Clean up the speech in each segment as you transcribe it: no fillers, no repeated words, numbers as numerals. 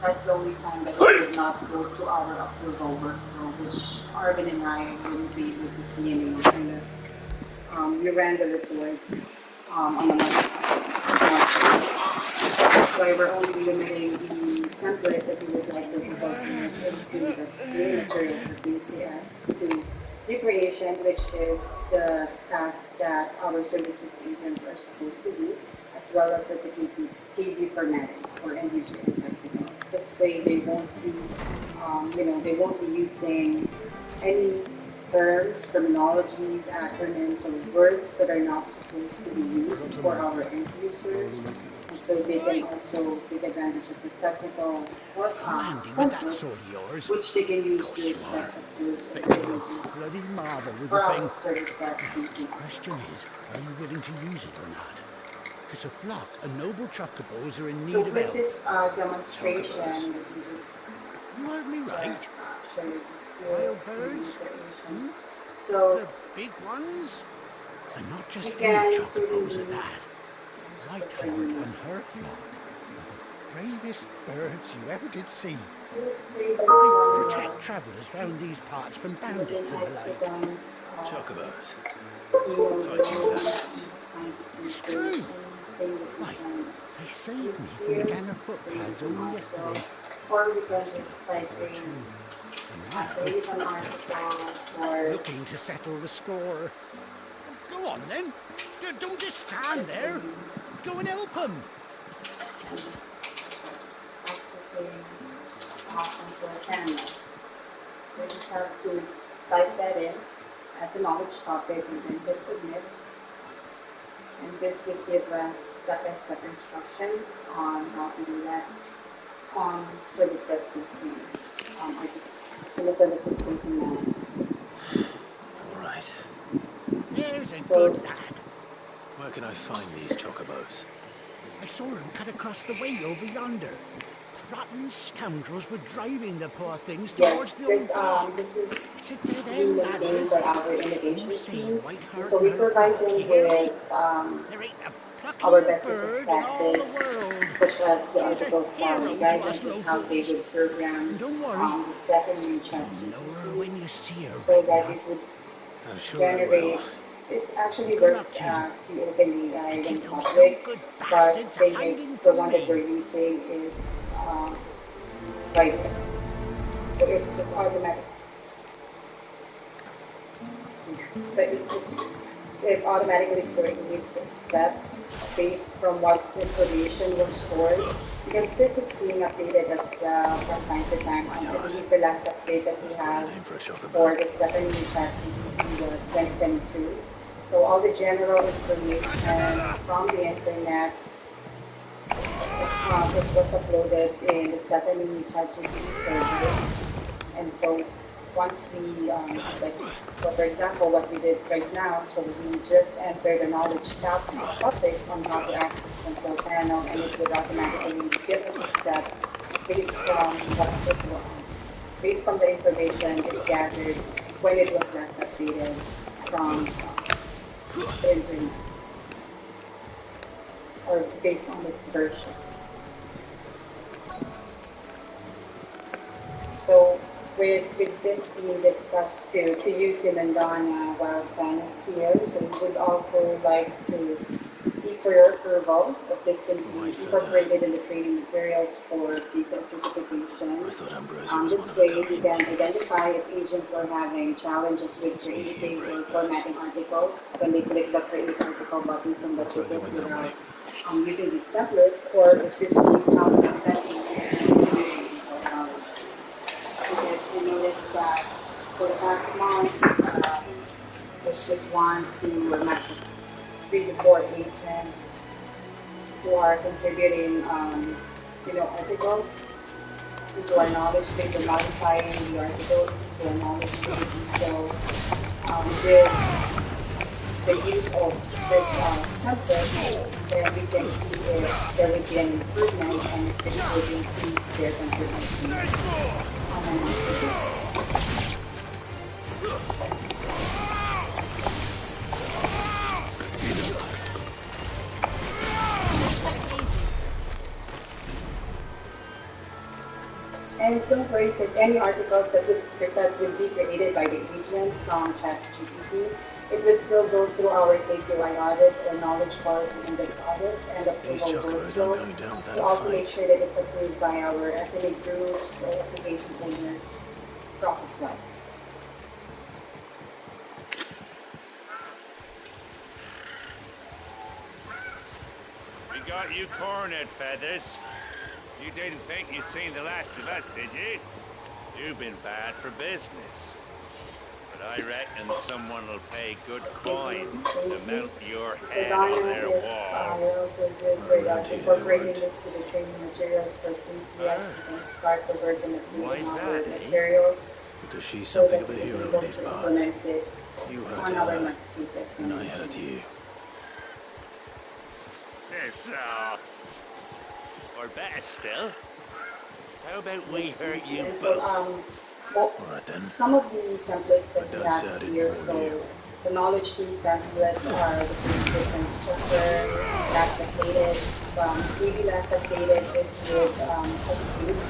that's the only time that it did not go to our approval workflow, which Arvin and I wouldn't be able to see anymore unless we ran the report on a monthly. That's why we're only limiting the template that we would like them to document into the training material for PCS to recreation, which is the task that our services agents are supposed to do, as well as the KB formatting or end user technical. This way, they won't be, they won't be using any terms, terminologies, acronyms, or words that are not supposed to be used for our end users. And so they can also take advantage of the technical templates, which they can use to respect bloody marvel with for the our thing. service desk The question is, are you willing to use it or not? Because a flock of noble chocobos are in need So of with help. this demonstration, You heard me right. show you Wild birds? So The big ones? And not just you any can chocobos at certainly that. Whiteheart and her flock are the bravest birds you ever did see. They protect travellers round these parts from bandits and the like. Chocobos. Fighting bandits. It's true. Why, they saved me from a gang of footpads only yesterday. Or we can just type in And now, they're looking to settle the score. Go on then. Don't just stand there. Go and help them. Accessing onto a channel. We just have to type that in as a knowledge topic and then hit submit. And this would give us step-by-step instructions on how to do that on service desk facing in the services facing manner. All right. There's a good lad. Where can I find these chocobos? I saw him cut across the way over yonder. Rotten scoundrels were driving the poor things towards the old dock. This is It's a dead being end, that maintained is. by our innovation You team. save Whiteheart So we and her provide flock, them you hear me? with There ain't a our pluckier best bird business in all the practice, world. such as the He's a article style hero and to us guidance is how they locals. would program Don't worry. the step and reach out You'll know her when you see her, so right that enough. it would I'm sure generate. I will. It actually Good works luck to you. as the open AI And in keep those public, no-good but bastards thing hiding is, the from one that me. we're using is right. So it's automatic. So it automatically creates a step based from what information was stored. Because this is being updated as well from time to time. I believe the last update that we That's quite a have name for a chocobo. for the Stephanie Chat was 2022. So all the general information from the internet, it was uploaded in the Stephanie ChatGPT server. And so once we, so for example, what we did right now, so we just entered a knowledge topic on how to access control panel, and it would automatically give us a step based from based from the information it gathered when it was last updated from the internet, or based on its version. So with this being discussed to you, Tim and Donna, while Fan is here, so we would also like to seek for your approval if this can be incorporated in the training materials for PCS certification. I thought Ambrosia was This one of way a we kind. can identify if agents are having challenges with creating or formatting articles when they click the create article button from the Looks like they went that way. using these templates, or if this will be counter setting because we noticed that for the past months, there's just one, two, or maximum 3 to 4 agents who are contributing, articles into our knowledge base or modifying the articles into our knowledge base. So, with the use of this template, then we can see if there will be an improvement and if it would increase their contribution on a monthly basis. And don't worry, because any articles that would be created by the agent from ChatGPT, it would still go through our KPI audit or knowledge quality index audits and These approval chocobos aren't workflow going down without to a also make fight. sure that it's approved by our SMA groups or application owners process-wise. We got you cornered, Feathers. You didn't think you'd seen the last of us, did you? You've been bad for business. But I reckon someone will pay good coin to mount your So head Donna, on their if wall. you're also good with Around here, they incorporating won't. this to the training materials for 3PS, Ah, you can start the work in why's approving our that, eh? materials Because she's so something that of we a can be hero able in these to parts. implement this You hurt on our her, next cases. and I hurt you. Piss off. Or better still, how about we hurt you And so, both? well, Alright then. some of the templates that But we don't say I have didn't here, warn so you. the knowledge tree templates are the presentation structure, last updated, maybe last updated is with compute.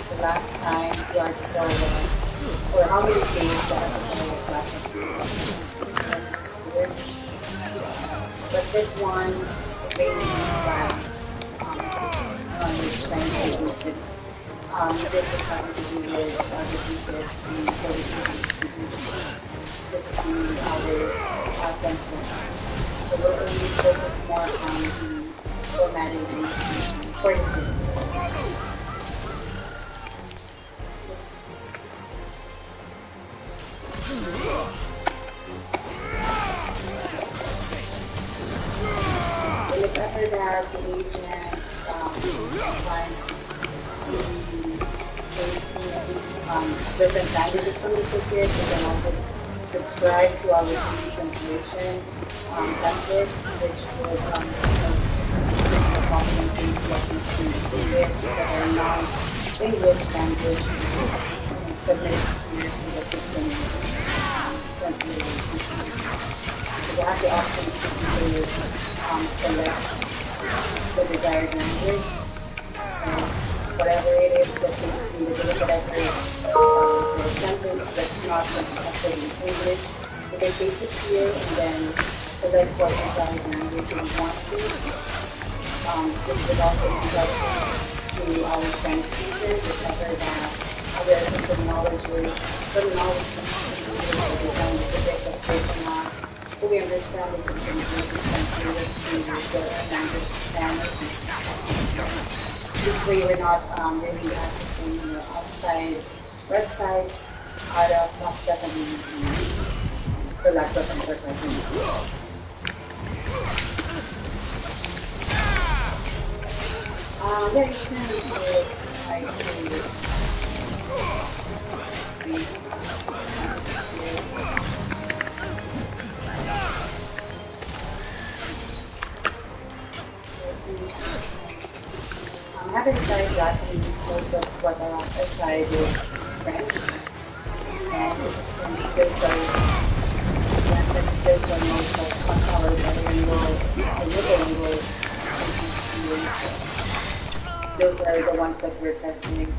The last time the article was, or how many days the article was last updated. But this one is basically by knowledge 1986. This is having to do with the research in this is the our template. So we'll only focus more on the formatting and courses. And if ever that the agents find different languages from the ticket, you can also subscribe to our translation templates, which would documenting what you can include that are non-English language and submit it to the system translation. You have the option to select the desired language. Whatever it is that you need, whatever sentence that's not constructed in English, you can paste it here and then select what desired language you want to. This would also be helpful to our French speakers, whatever that other terminology so we understand that we can use it to the language Spanish. This way we're not really accessing outside websites out of definitely for lack of interpretation. Yeah, you can I haven't tried Japanese, most of what I tried is French, and skills are most of our bilingual those are the ones that we're testing,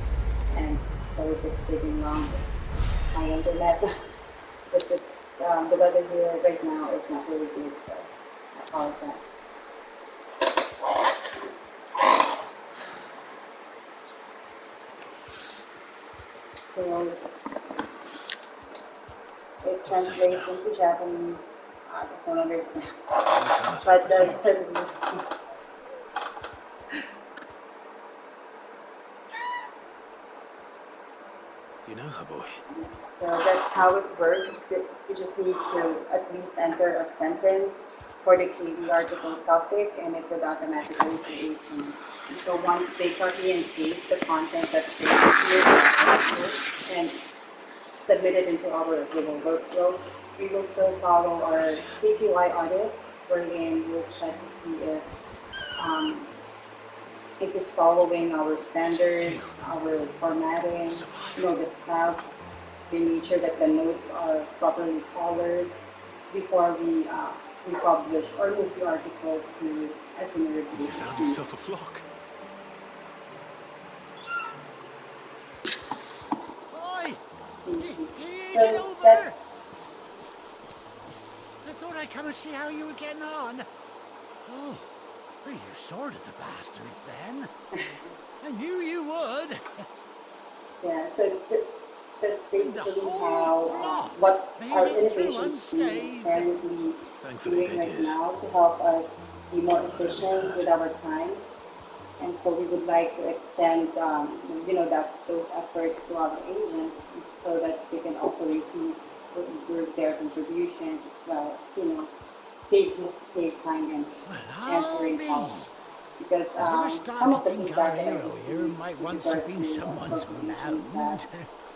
and so if it's taking long, my internet, but the weather here right now is not really good, so I apologize. So it translates into Japanese. I just don't understand. But certainly. Do you know her, boy? So that's how it works. You just need to at least enter a sentence for the KD article topic, and it would automatically create them. So once they copy and paste the content that's created here and submit it into our approval workflow, we will still follow our KPI audit, wherein we'll check to see if it is following our standards, our formatting, the style. We make sure that the notes are properly colored before we publish or move the article to SMA review. You found yourself a flock. is it So over? that's I thought I'd come and see how you were getting on. Oh, well, you sorted the bastards then. I knew you would. yeah. So that's And the basically whole how flock what made our it through innovations team is unscathed. currently Thankfully, doing they right did. now to help us be more But not only efficient with that, our time. And so we would like to extend, those efforts to our agents so that they can also increase or improve their contributions as well as, save, save time and Well, I'll answering be. calls. Because I never some stopped to of the think our feedback that I hero here received might with once have regards been to someone's corporations that mound.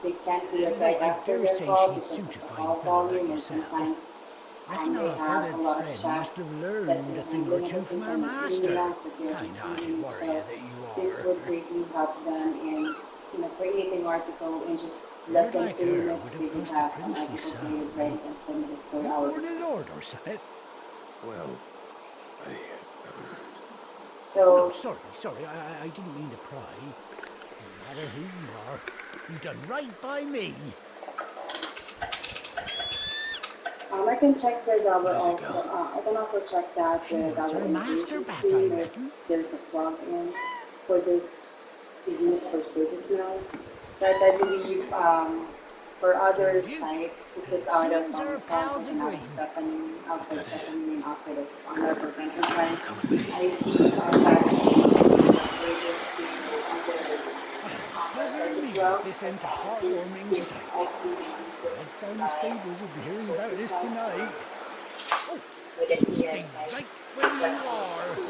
they can't see us Though right I after dare their say call she'd because suit of a the fine call fellow like volume, and yourself. sometimes Reckon they our have a feathered lot of friend must have chats that learned they're a thing or handling at the two from same our time as master. emails that they're Kind-hearted receiving. warrior So that you this are. would greatly help them in creating an article in just less Bird than like 2 her minutes. would They have can cost a have an princely article created, ready, sum. and submitted for You our born a review. lord or something? well, I... No, So sorry, I didn't mean to pry. No matter who you are, you done right by me. I can check with our What is it, also. Gal? I can also check that She with wants our her master innovation back, I team if reckon. there's a plug-in for this to use for ServiceNow. But I believe for other You. sites, this And is it out of seems our pals contact and out agree. of Stephanie, Is outside that it? Stephanie and outside of Network You'll have Enterprise. to come with me. I see ChatGPT is upgraded to other Well, bugger websites as me if well. this ain't a This heartwarming is sight. also being used Lads down the by stables will be hearing about this ServiceNow tonight. for Oh, with the stay like right where you questions are. to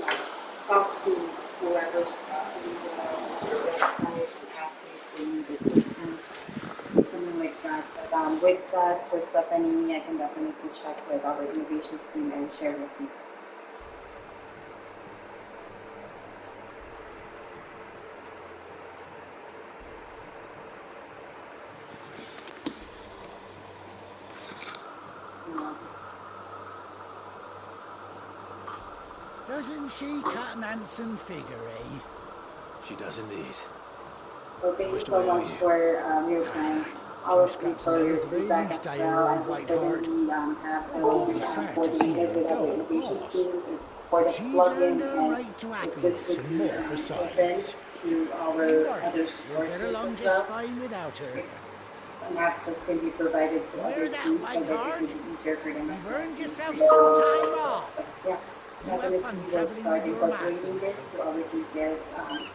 talk to whoever's using the website and ask if they need assistance, something like that. But with that, for Stephanie, I can definitely check with our innovations team and share with you. Uh, Doesn't she cut an handsome figure, eh? She does indeed. So How thank you much do so I owe much you? for your time, A all few of you scraps of for your leather's the very feedback least as I owe well. I old will Whiteheart. certainly have Oh, I'll those be sad to see coordinated her with our go, of innovations course. team for But the she's earned plugin, her and right to if this happiness would and be more open besides. to Don't you our worry, other we'll support get groups along as just well. fine without her. If an access can be provided to You other hear that, teams so that it Whiteheart? would be easier for them as You've well earned to yourself create some content. time off. But yeah, You have definitely fun we will traveling with start your master incorporating now. this to our TCS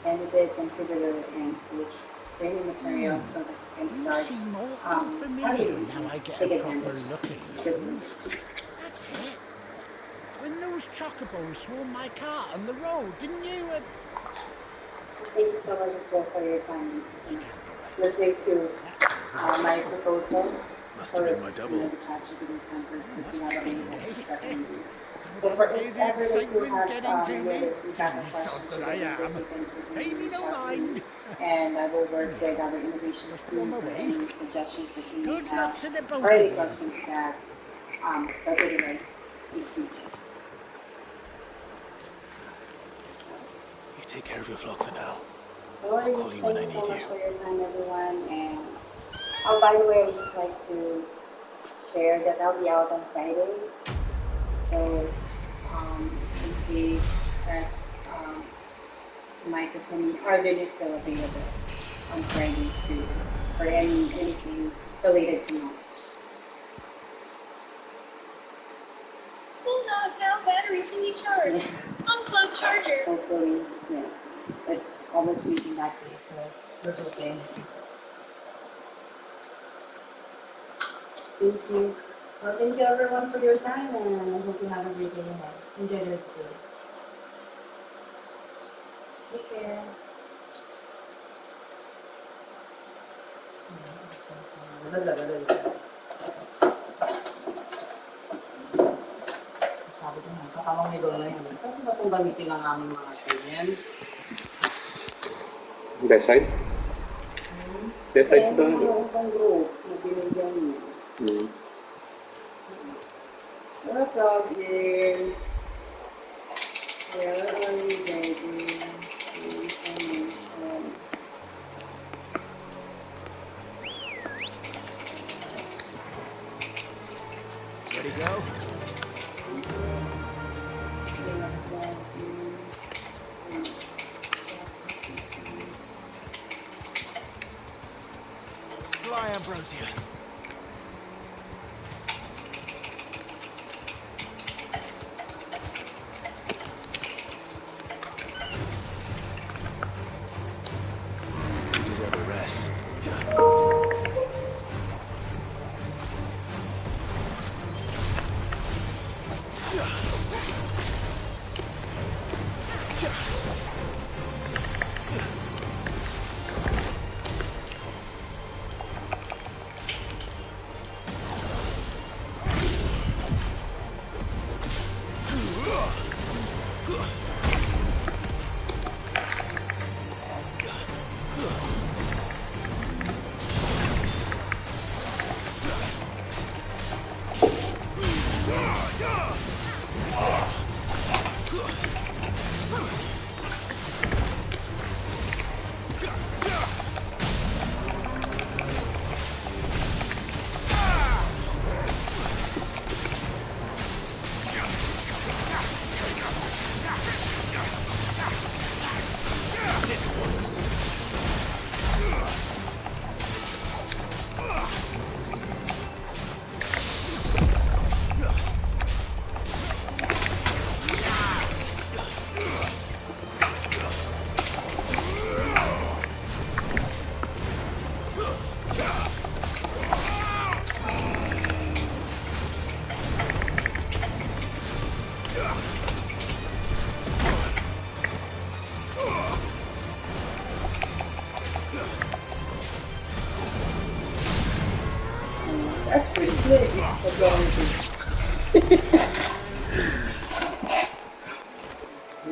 candidate, contributor, and coach training materials so that we can You start seem awful having familiar you now I get a take proper advantage look at of this. you. That's it. When those chocobos swarmed my cart on the road, didn't you? Thank you so much as well for your time If I and can't be right. listening to That fellow was a my hero. proposal Must have for been my double. the ChatGPT templates Oh, that we must have have been, available for eh? Stephanie. So for Probably if the ever that you excitement have getting to any me. other feedback or Silly sod questions that I regarding this, am. you can Pay certainly me reach no out to me, mind. and I will work with Anyhow, our innovations just go on team my for way. any suggestions that you may Good have luck to the or both any of you. questions that would arise in the future. You take care of your flock for now. No I'll worries. call you when Thank I you so need much you. for your time, everyone. And oh, by the way, I would just like to share that I'll be out on Friday. So, in case that microphone Arvin is still available on Friday too, for anything related to me. Full dog now battery can be charged. Unplug charger. Hopefully, yeah, it's almost reaching that day, so we're hoping. Thank you. Well, thank you everyone for your time, and I hope you have a great day ahead. Enjoy the rest of the day. Take care. Sabi ko nga, katamang may doon na yan. Pwede ba itong gamitin ang aming mga ganyan? That side? That side to the Eh, meron pang group na binigyan niya. Where plug in? Where are you getting information? Fly, Ambrosia. You deserve a rest. That's pretty slick.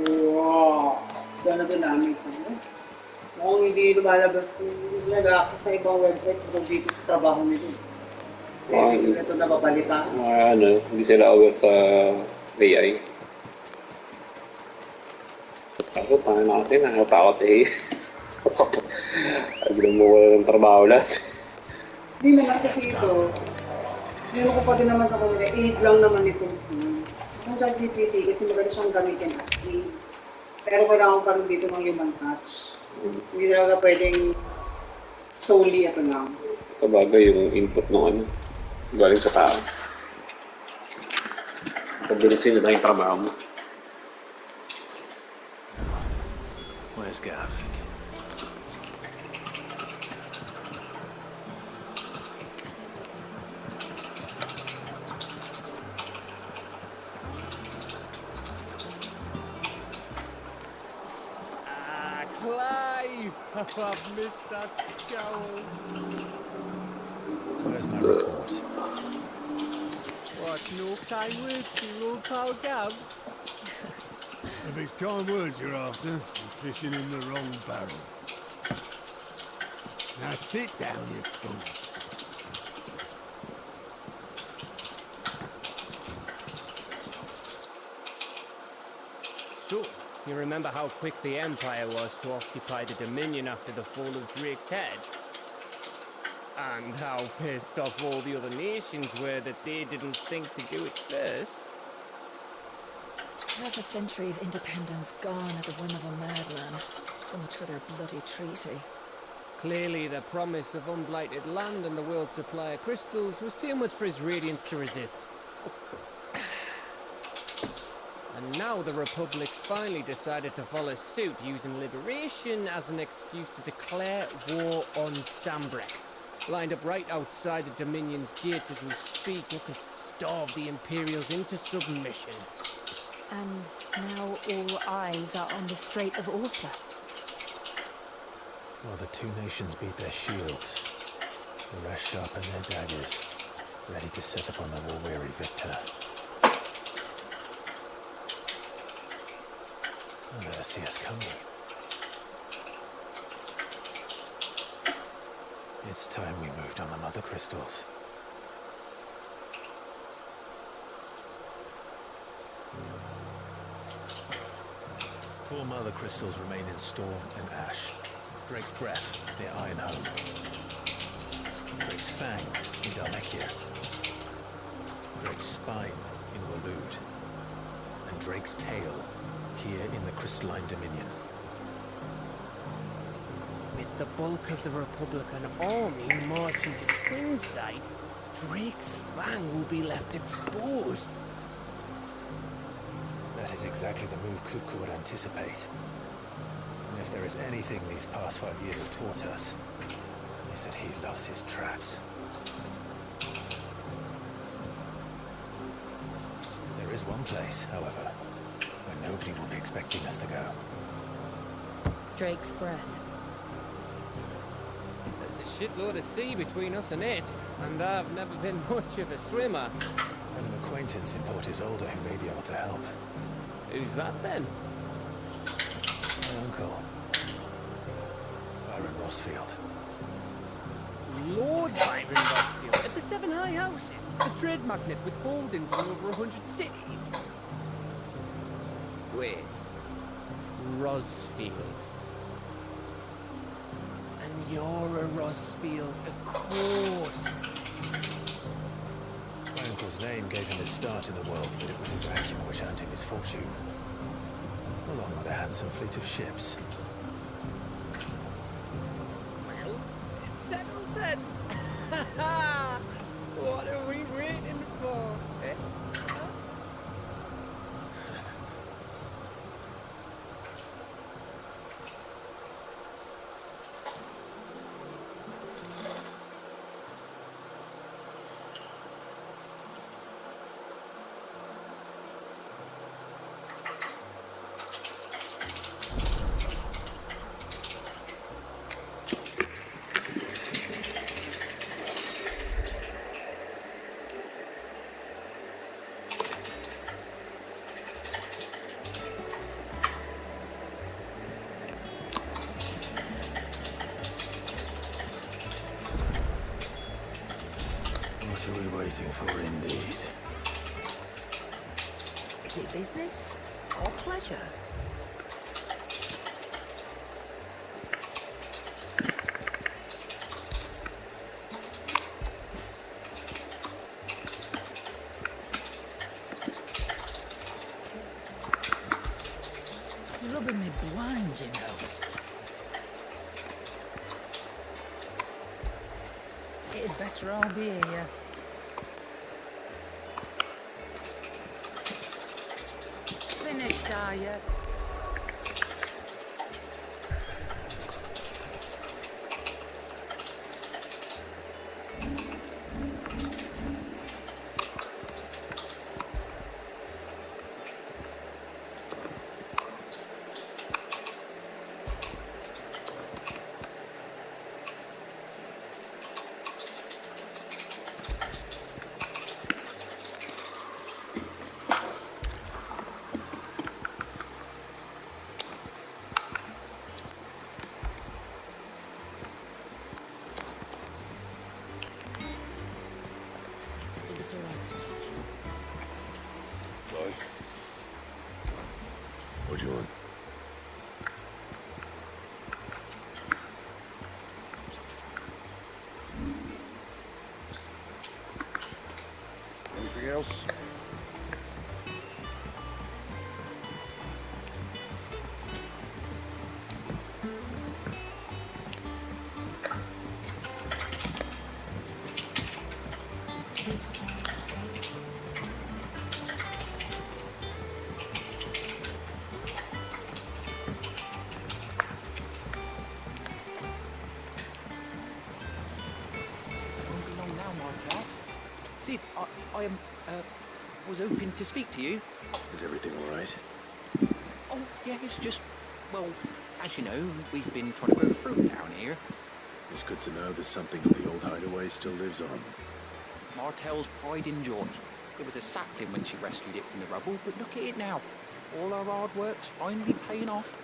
Wow. Gano'n dynamic ano? Mukhang hindi lumalabas, hindi nag-access na ibang website kung dito sa trabaho nito. Hindi ito napapalitan. Hindi sila aware sa AI. Kaso tayo na kasi nakatakot eh. Agad mo wala ng trabaho lahat. Hindi naman kasi ito. Meron ko pa din naman sa kanila, 8 lang naman itong tool. Ang ChatGPT kasi maganda siyang gamitin as aid. Pero kailangan pa rin dito ng human touch. Hindi talaga pwedeng solely ito lang. Ito bagay yung input ng ano, galing sa tao. Pabilisin na yung trabaho mo. Where's Gav? Clive! I've missed that scowl. Where's my report? What, no kind words for your old pal Gav? If it's kind words you're after, you're fishing in the wrong barrel. Now sit down, you fool. So, you remember how quick the Empire was to occupy the Dominion after the fall of Drake's head? And how pissed off all the other nations were that they didn't think to do it first? Half a century of independence gone at the whim of a madman. So much for their bloody treaty. Clearly, the promise of unblighted land and the world's supply of crystals was too much for his radiance to resist. And now the Republic's finally decided to follow suit, using liberation as an excuse to declare war on Sambrek. Lined up right outside the Dominion's gates as we speak, looking to starve the Imperials into submission. And now all eyes are on the Strait of Ortha. While the two nations beat their shields, the rest sharpen their daggers, ready to set upon the war-weary victor. They'll never see us coming. It's time we moved on the Mother Crystals. Four Mother Crystals remain in Storm and Ash. Drake's Breath near Ironhome. Drake's Fang in Dhalmekia. Drake's Spine in Waloed. And Drake's Tail here in the Crystalline Dominion. With with the bulk of the Republican army marching to Twinside, Drake's Fang will be left exposed. That is exactly the move Kupka would anticipate. And if there is anything these past 5 years have taught us, is that he loves his traps. There is one place, however, where nobody will be expecting us to go. Drake's breath. There's a shitload of sea between us and it, and I've never been much of a swimmer. I have an acquaintance in Port Isolde who may be able to help. Who's that then? My uncle, Byron Rossfield. Lord Byron Rossfield at the Seven High Houses, a trade magnate with holdings in over 100 cities. Wait, Rossfield. And you're a Rossfield, of course. My uncle's name gave him his start in the world, but it was his acumen which earned him his fortune, along with a handsome fleet of ships. Well, it's settled then. What are we waiting for, eh? What are we waiting for, indeed? Is it business or pleasure? It's rubbing me blind, you know. It'd better all be here. Finished, are you? I think it's all right to touch. Clive? What do you want? Anything else? Won't be long now, Martel. See, I was hoping to speak to you. Is everything all right? Oh, yeah, it's just, well, as you know, we've been trying to grow fruit down here. It's good to know that something of the old hideaway still lives on. Martel's pride and joy. It was a sapling when she rescued it from the rubble, but look at it now. All our hard work's finally paying off.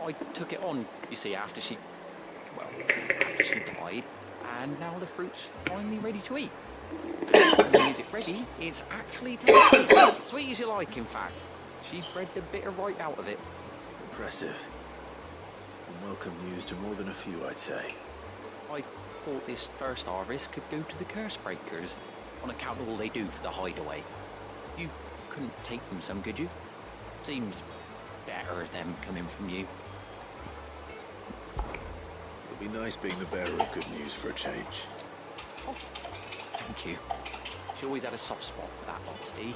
I took it on, you see, after she died, and now the fruit's finally ready to eat. And not only is it ready, it's actually tasty. Sweet as you like, in fact. She bred the bitter right out of it. Impressive. And welcome news to more than a few, I'd say. I thought this first harvest could go to the curse breakers, on account of all they do for the hideaway. You couldn't take them some, could you? Seems better them coming from you. It'll be nice being the bearer of good news for a change. Oh, thank you. She always had a soft spot for that lot, see?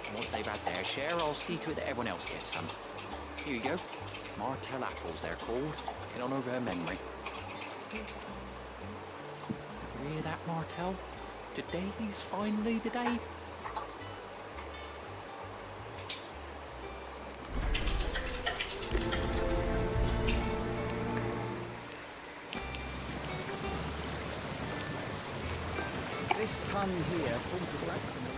And once they've had their share, I'll see to it that everyone else gets some. Here you go. Martell apples, they're called, in honour of her memory. You hear that, Martell? Today's finally the day. This ton here pulls the black from the lake.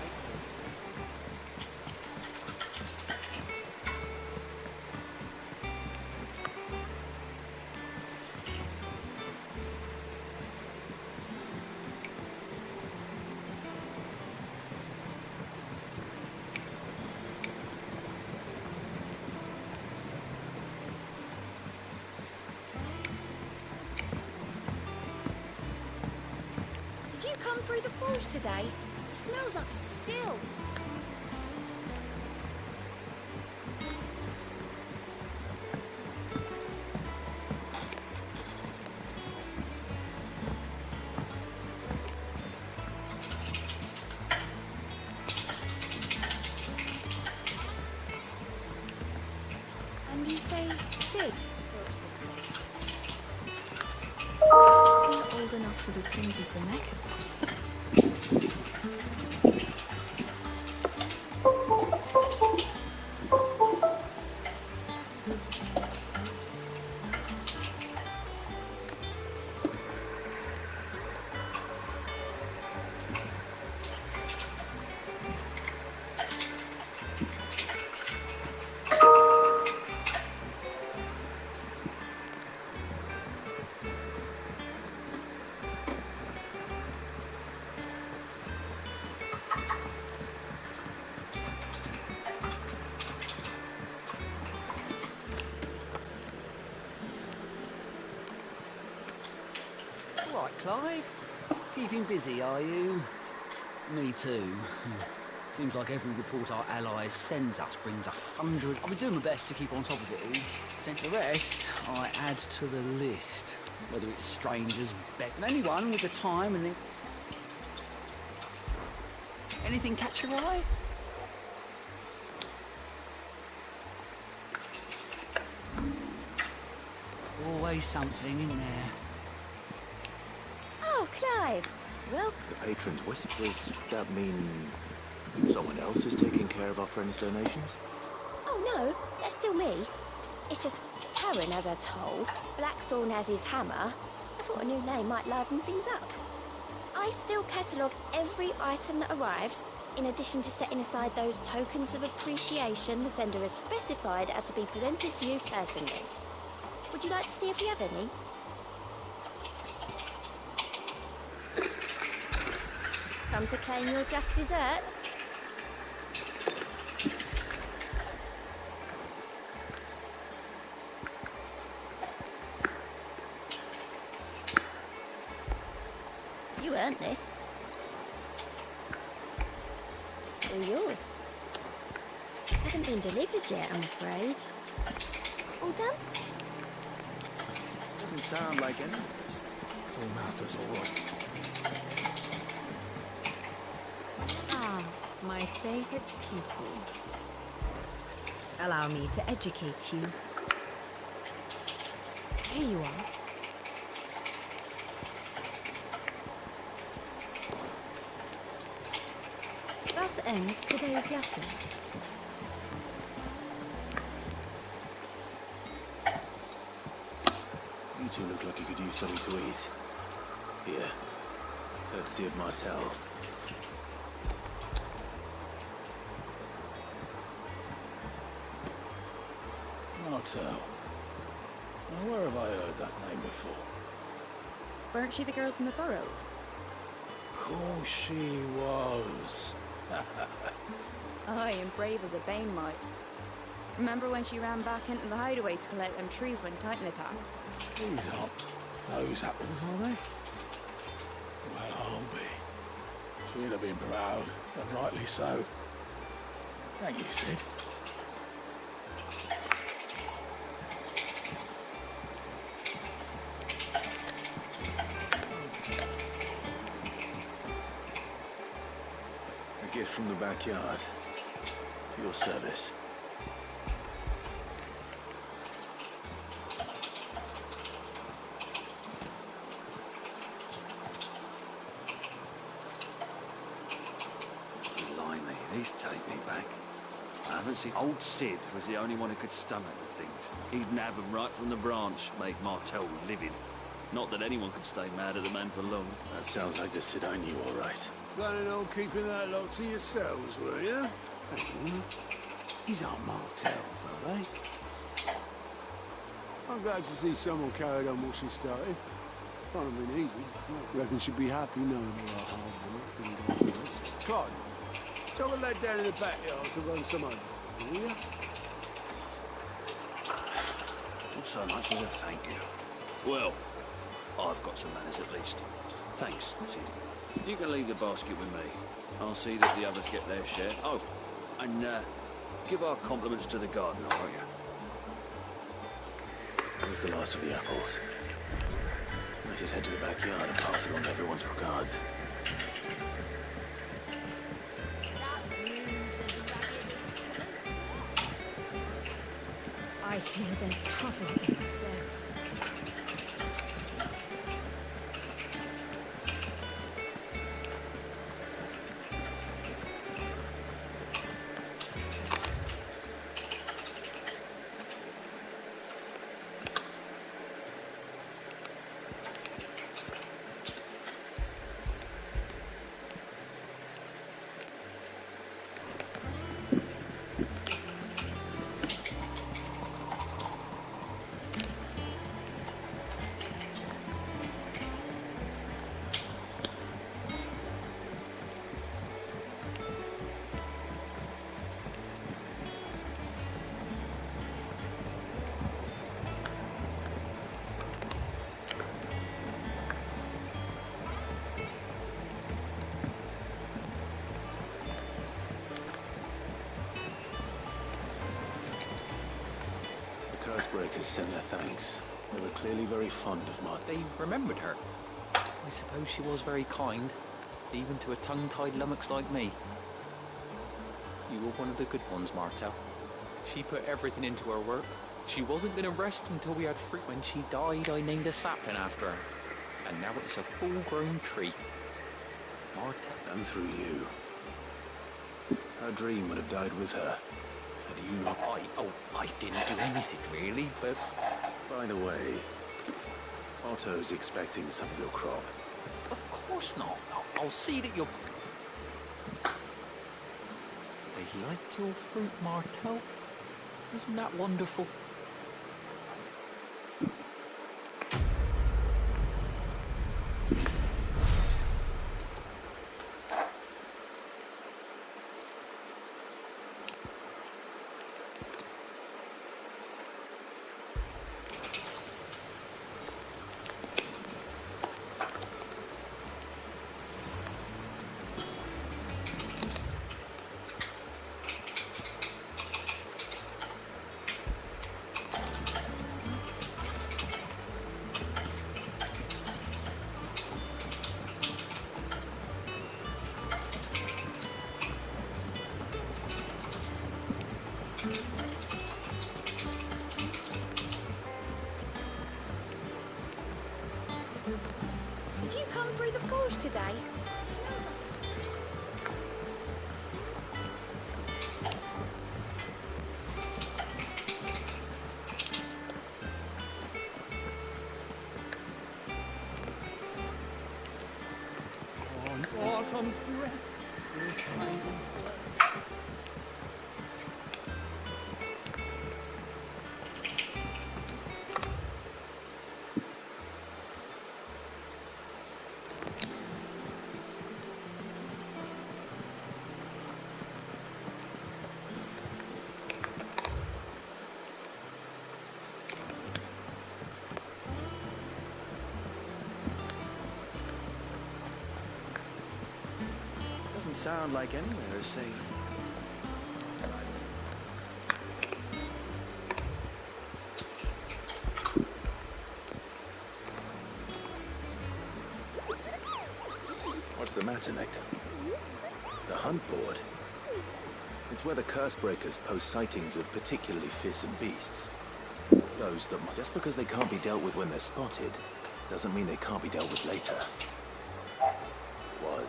Did you come through the forge today? It smells like a still. And you say Sid built this place? Perhaps they're old enough for the sins of Zemeckis. All right, Clive. Keeping busy, are you? Me too. Seems like every report our allies sends us brings 100. I've been doing my best to keep on top of it all. Sent the rest, I add to the list. Whether it's strangers, betting anyone with the time and then... Anything catch your eye? Always something in there. Oh, Clive. Well, The patron's whispers, that mean someone else is taking care of our friend's donations? oh no, that's still me. It's just Karen has her toll, Blackthorn has his hammer. I thought a new name might liven things up. I still catalogue every item that arrives, in addition to setting aside those tokens of appreciation the sender has specified are to be presented to you personally. Would you like to see if we have any? Come to claim your just desserts? You earned this. All yours. Hasn't been delivered yet, I'm afraid. All done? Doesn't sound like any of us. So Martha's all right. Ah, my favorite people. Allow me to educate you. Here you are. Thus ends today's lesson. You two look like you could use something to eat. Here, courtesy of Martell. Martell. Now, where have I heard that name before? Weren't she the girl from the Furrows? Course she was. Aye, and brave as a bane might. Remember when she ran back into the hideaway to collect them trees when Titan attacked? These aren't those apples, are they? Well, I'll be. She'd have been proud, and rightly so. Thank you, Sid. gift from the backyard. For your service. Blimey, these take me back. I haven't seen... Old Sid was the only one who could stomach the things. He'd nab them right from the branch, made Martel livid. Not that anyone could stay mad at the man for long. That sounds like the Sid I knew, all right. Planning on keeping that lot to yourselves, were you? Hey, these aren't Martels, are they? I'm glad to see someone carried on what she started. Can't have been easy. I reckon she'd be happy knowing all our hard work didn't go to waste. Clyde, tell the lad down in the backyard to run some over for me, will you? Not so much as a thank you. Well, I've got some manners at least. Thanks, Sid. You can leave the basket with me. I'll see that the others get their share. Oh, and give our compliments to the gardener, won't you? That was the last of the apples. I should head to the backyard and pass along everyone's regards. I hear there's trouble in there. Cursebreakers send their thanks. They were clearly very fond of Martha. They remembered her. I suppose she was very kind, even to a tongue-tied lummox like me. You were one of the good ones, Martel. She put everything into her work. She wasn't going to rest until we had fruit. When she died, I named a sapling after her. And now it's a full-grown tree. Martel. And through you. Her dream would have died with her. Had you not... I didn't do anything, really, but... By the way, Otto's expecting some of your crop. Of course not. I'll see that you're... They like your fruit, Martel. Isn't that wonderful? Did you come through the forge today? It smells like... On autumn's breath. Doesn't sound like anywhere is safe. What's the matter, Nectar? The hunt board? It's where the Cursebreakers post sightings of particularly fearsome beasts. Those that, just because they can't be dealt with when they're spotted, doesn't mean they can't be dealt with later. What?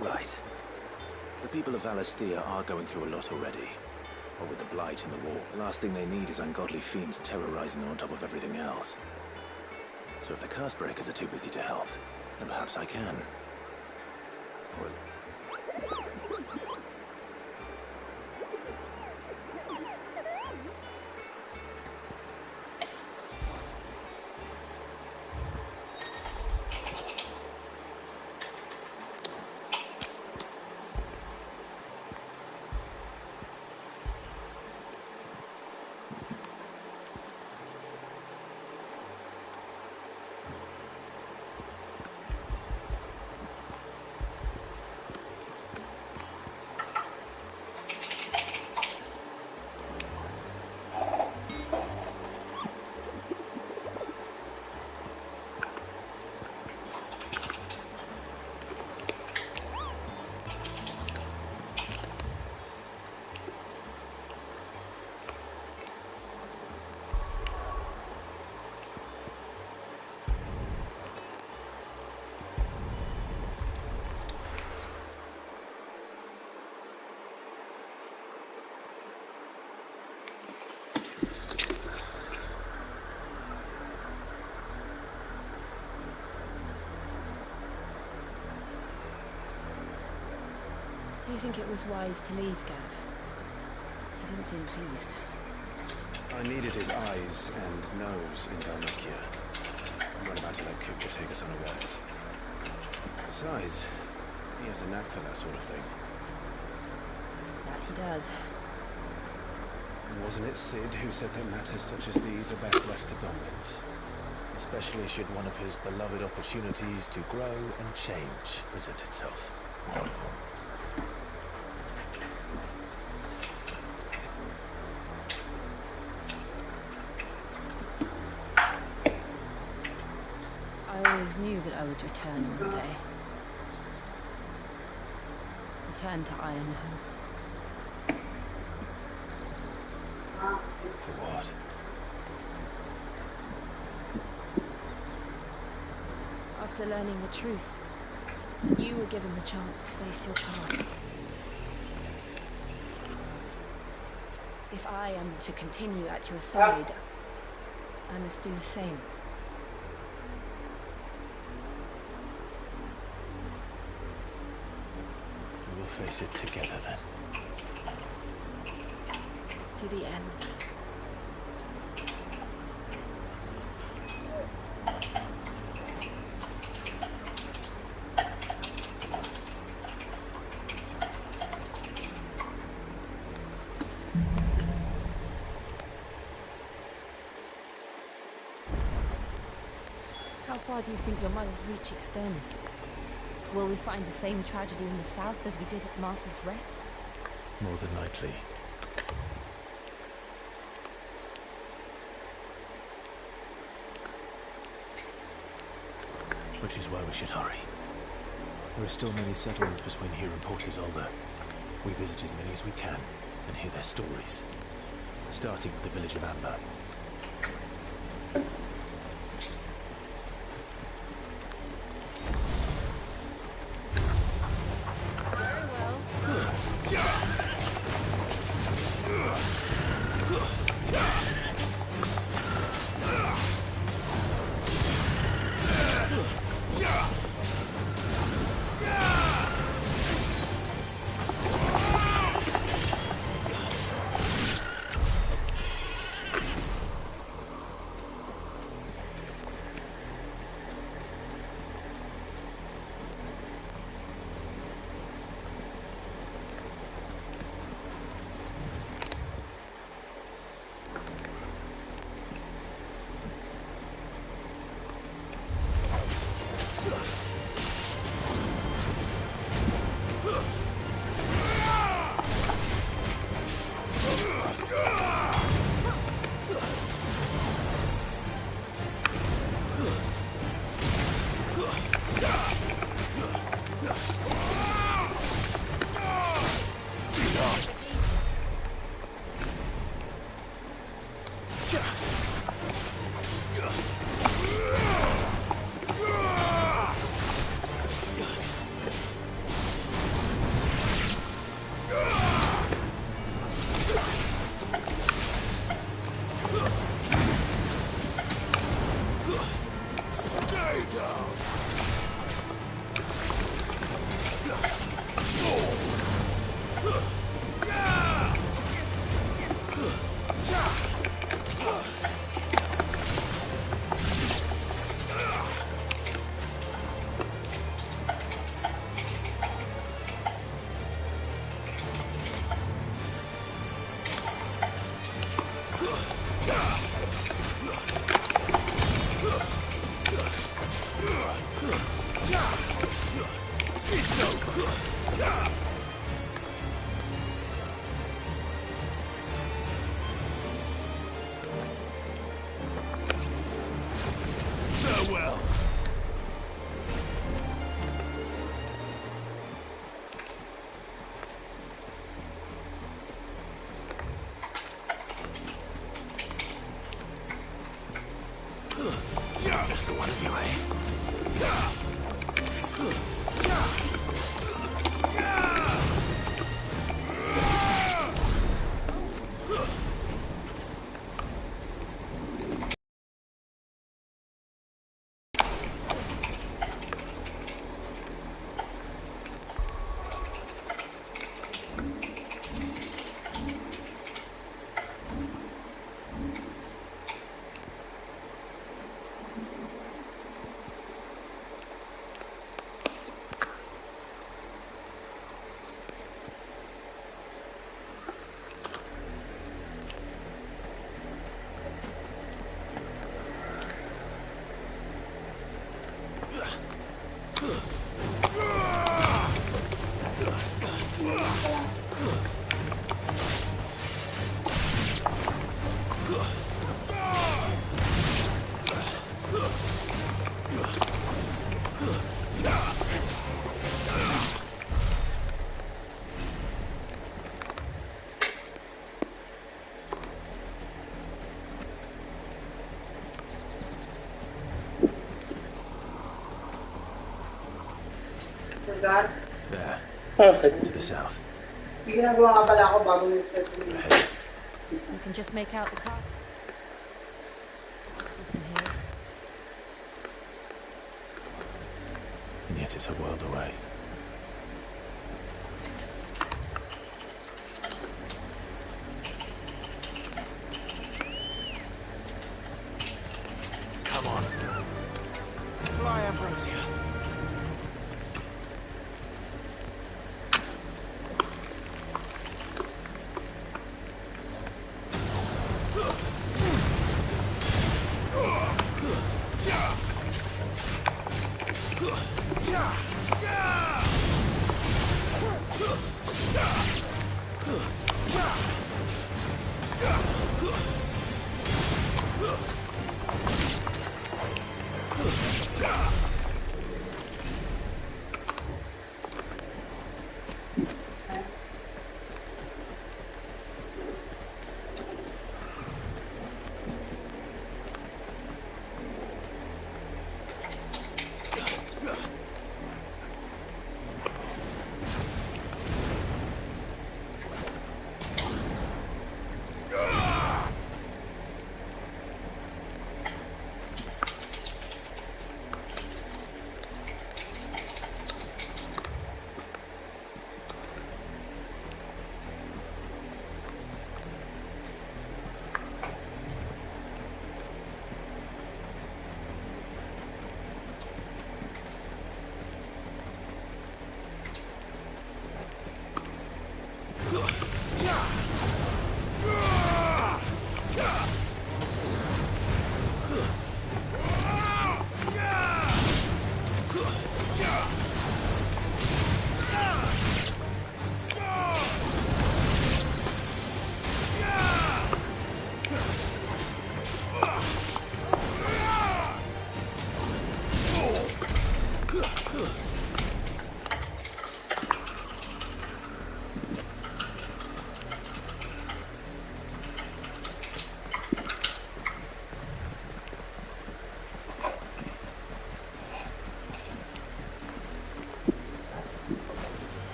Right. The people of Valisthea are going through a lot already. But with the Blight and the war, the last thing they need is ungodly fiends terrorizing them on top of everything else. So if the Cursebreakers are too busy to help, then perhaps I can. Or... Do you think it was wise to leave, Gav? He didn't seem pleased. I needed his eyes and nose in Dalmacia. I'm not about to let Kupka take us unawares. Besides, he has a knack for that sort of thing. That he does. Wasn't it Cid who said that matters such as these are best left to dominance? Especially should one of his beloved opportunities to grow and change present itself. I always knew that I would return one day. Return to Ironhome. For what? After learning the truth, you were given the chance to face your past. If I am to continue at your side, I must do the same. We'll face it together then. To the end. How far do you think your mother's reach extends? Will we find the same tragedy in the south as we did at Martha's Rest? More than likely. Which is why we should hurry. There are still many settlements between here and Port Isolde. We visit as many as we can and hear their stories. Starting with the village of Amber. smart of you, eh? God. There. Perfect. To the south. May ginagawa nga pala ako bago nag-start ko. You can just make out the car. From here. And yet it's a world away. Come on. Fly, Ambrosia.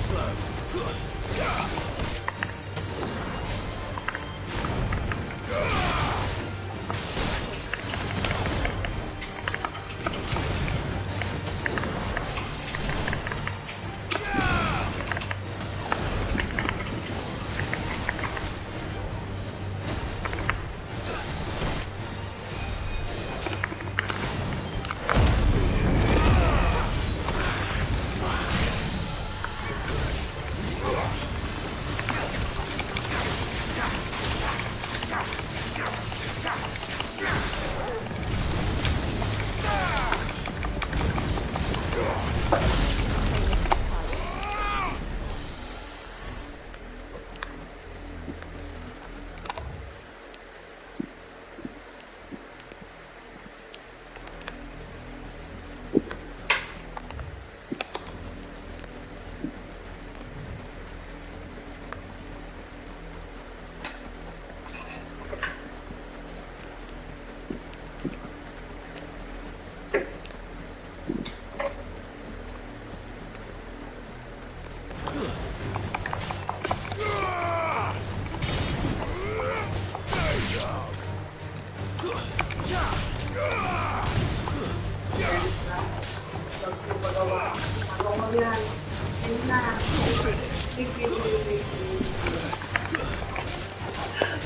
slow.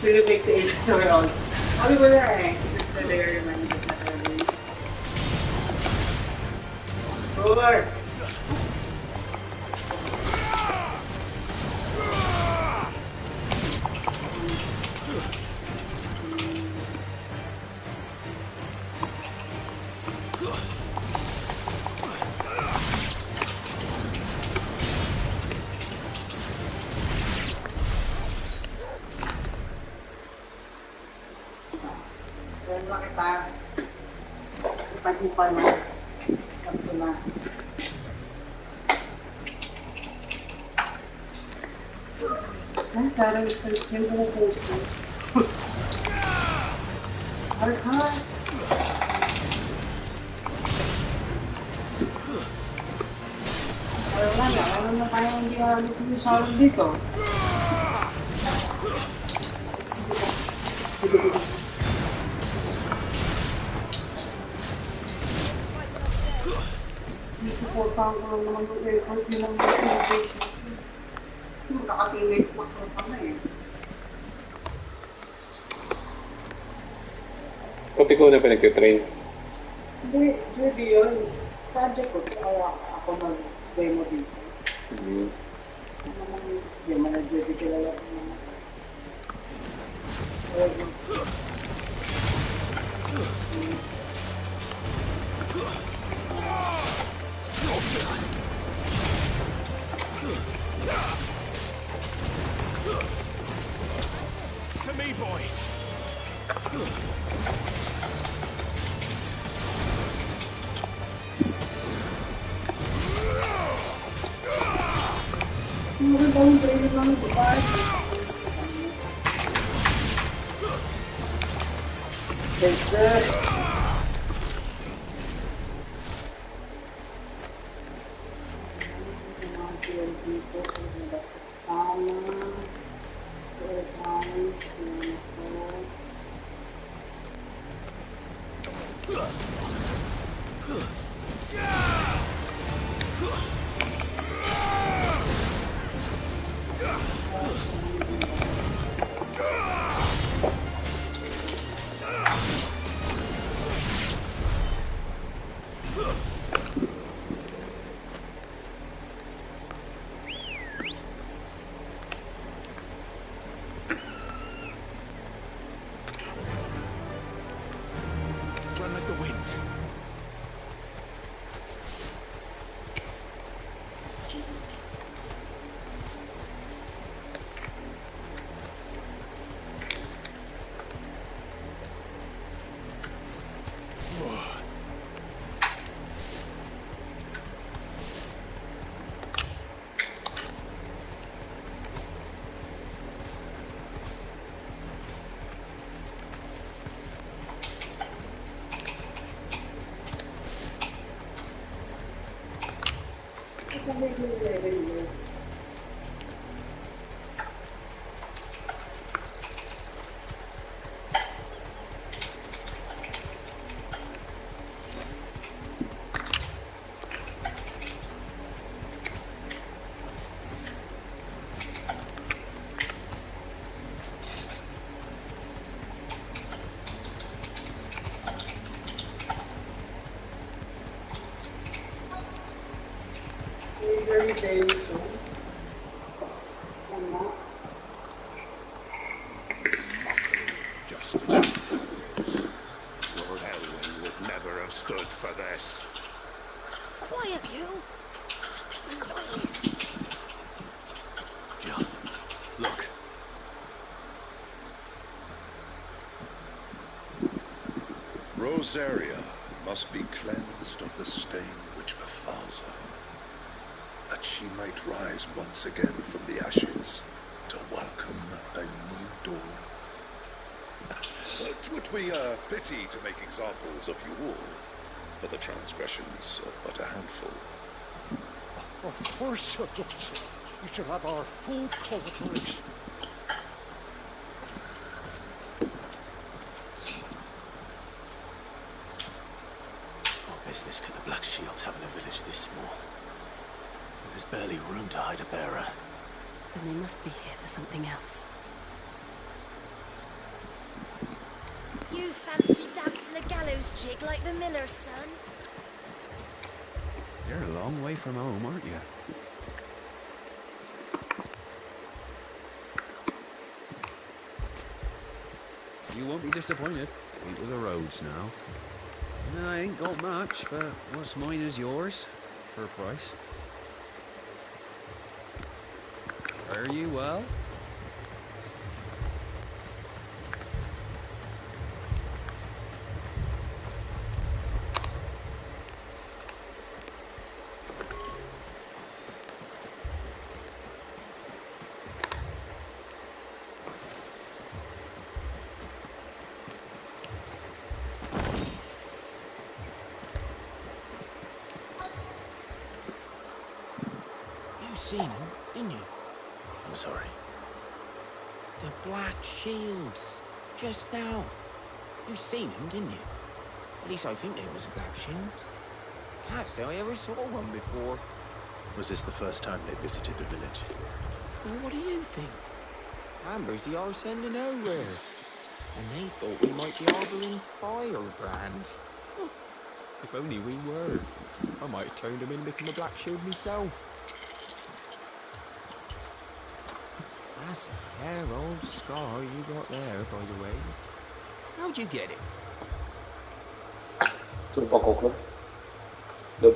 Really big to Asia, so we're all. I'll be there. So they're reminded of that early. Over. Pag-upal mo. Pag-upal na. Cara, isso é sempre um curso. Olha, wala na tayong hindi sinisolve dito. Supportahan ko lang naman yung effort nilang mag-innovate. Kasi magkaka-teammate ko sa na eh. Pati ko na pinag-train. Hindi, JB yun. Project ko, kaya ako mag-demo dito. Hindi man na JB kilala ko naman. To me, boy. Magandang training lang ito, guys. Run like the wind. Rosaria must be cleansed of the stain which befalls her, that she might rise once again from the ashes to welcome a new dawn. It would be a pity to make examples of you all for the transgressions of but a handful. Of course, Your Lordship. You shall have our full cooperation. What business could the Black Shields have in a village this small? There's barely room to hide a bearer. Then they must be here for something else. You fancy dancing a gallows jig like the miller's son? You're a long way from home, aren't you? You won't be disappointed. Into the roads now. I ain't got much, but what's mine is yours. For a price. Fare you well? Seen him, didn't you? I'm sorry. The Black Shields. Just now. You seen him, didn't you? At least I think there was a Black Shield. Can't say I ever saw one before. Was this the first time they visited the village? Well, what do you think? Amber's the arse end of nowhere. And they thought we might be harbouring firebrands. If only we were. I might have turned him in and become a Black Shield myself. That's a fair old scar you got there, by the way. How'd you get it? Sumpah koklat. Dup.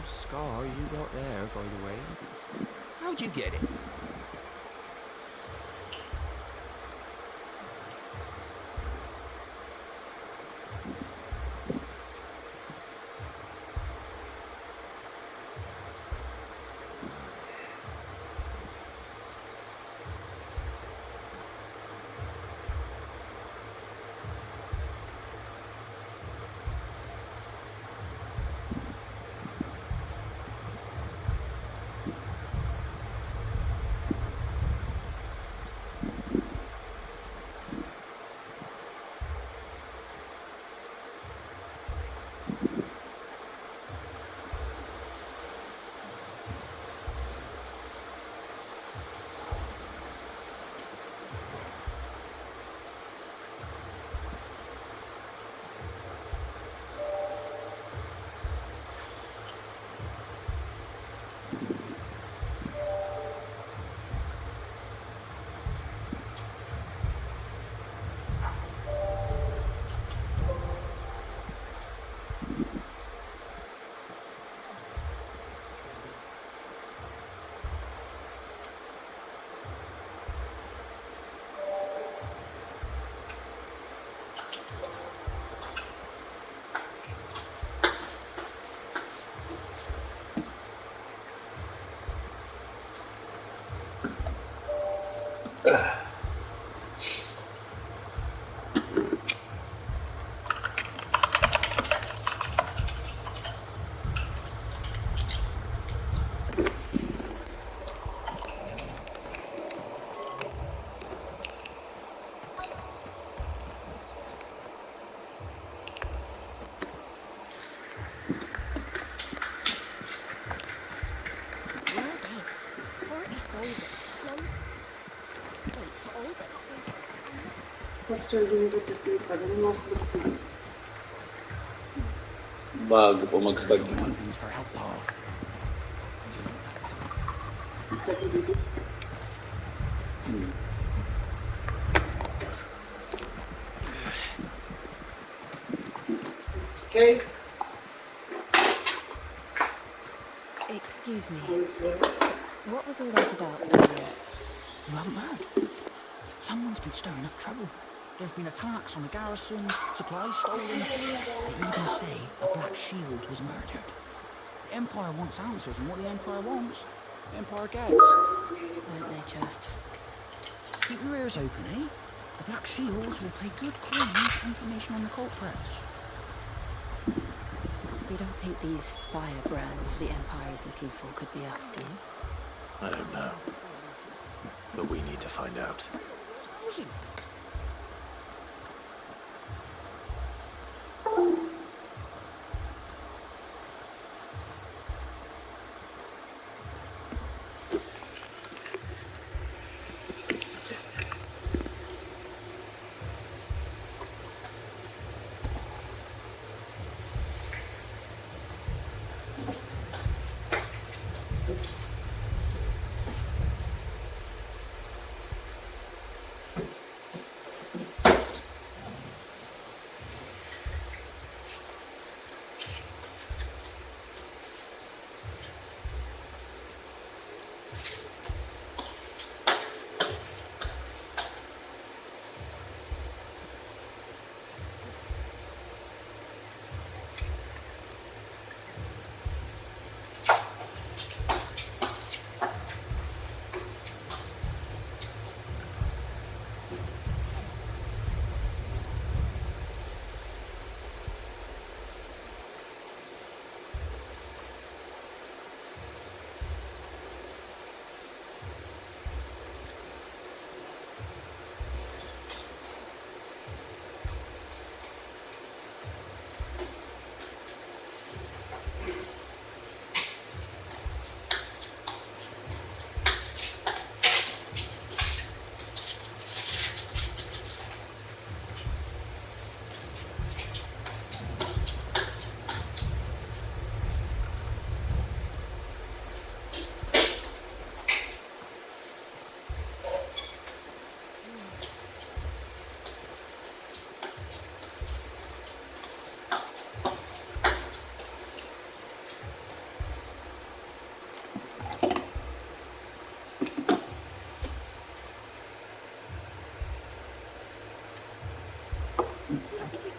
Scar you got there, by the way. How'd you get it? Word is, 40 soldiers close. Close to all but Bago pa mag-start. For outlaws. Okay. Excuse me. What was all that about earlier? You haven't heard? Someone's been stirring up trouble. There's been attacks on the garrison, supplies stolen. They even say a Black Shield was murdered. The Empire wants answers, and what the Empire wants, the Empire gets. Aren't they just? Keep your ears open, eh? The Black Shields will pay good coin for information on the culprits. You don't think these firebrands the Empire is looking for could be us, do you? I don't know. But we need to find out. Housing.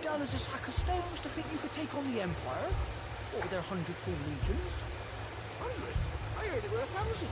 Dull as a sack of stones to think you could take on the Empire? Or their 100 full legions? 100? I heard it were 1,000.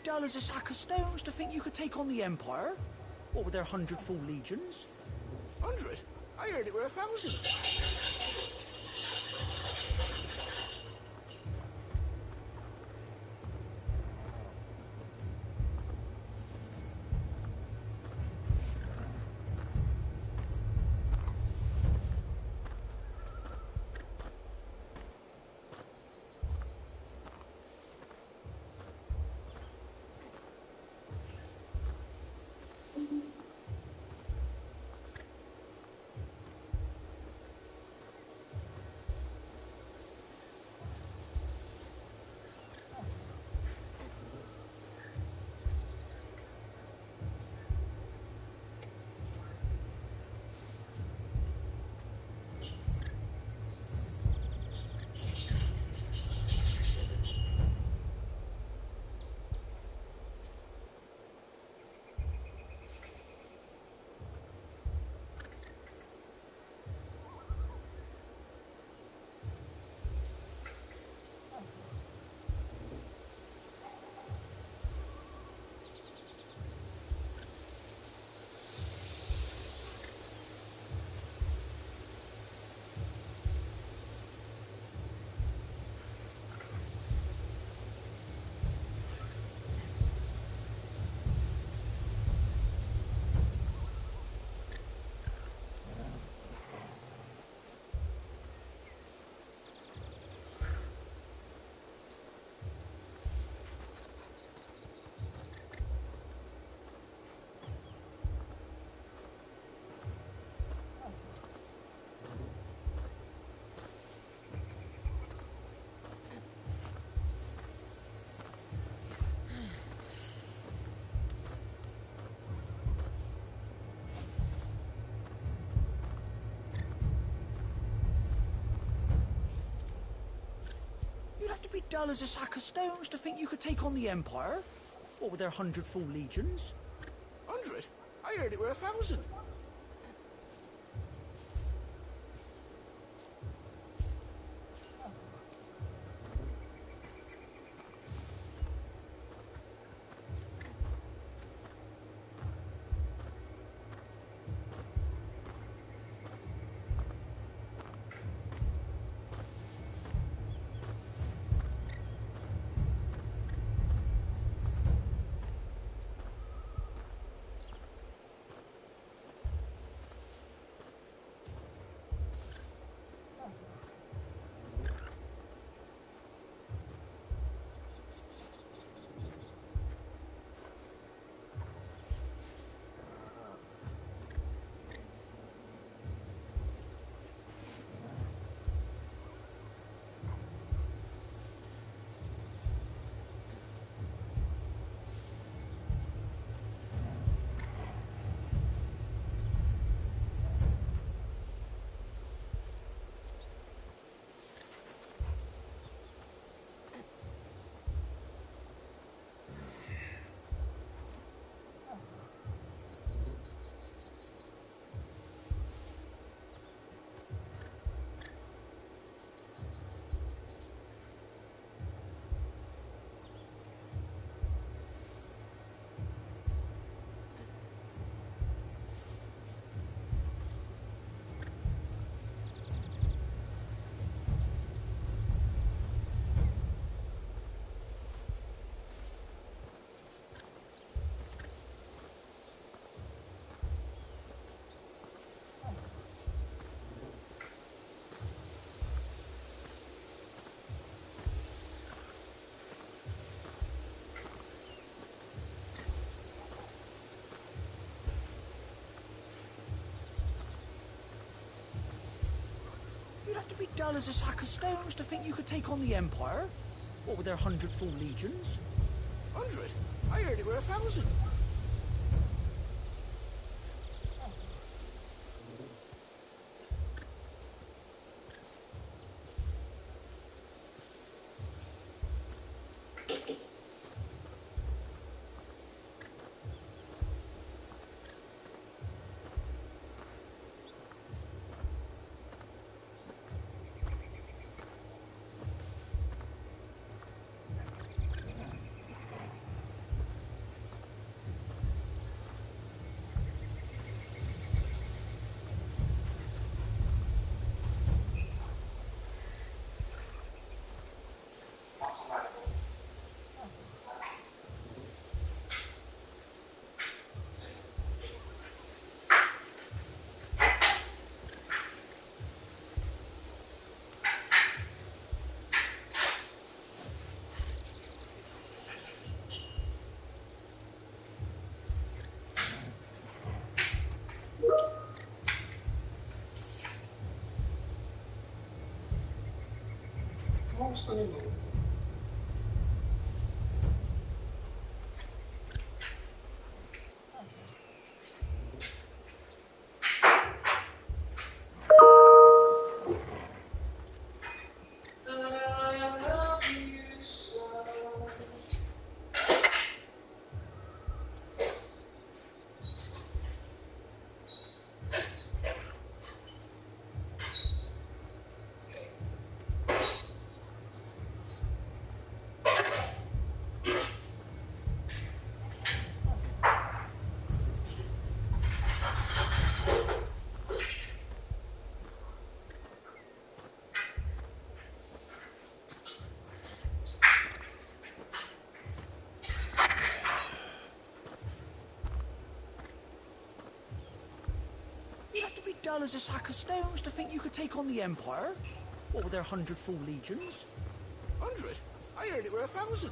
dull as a sack of stones to think you could take on the Empire? What with their 100 full legions? 100? I heard it were 1,000. You'd have to be dull as a sack of stones to think you could take on the Empire? What with their 100 full legions? 100? I heard it were 1,000. You'd have to be dull as a sack of stones to think you could take on the Empire? What with their 100 full legions? 100? I heard it were 1,000. You'd have to be dull as a sack of stones to think you could take on the Empire. What with their 100 full legions? 100? I heard it were 1,000.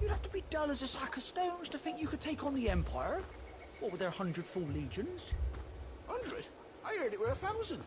You'd have to be dull as a sack of stones to think you could take on the Empire. What with their 100 full legions? 100? I heard it were 1,000.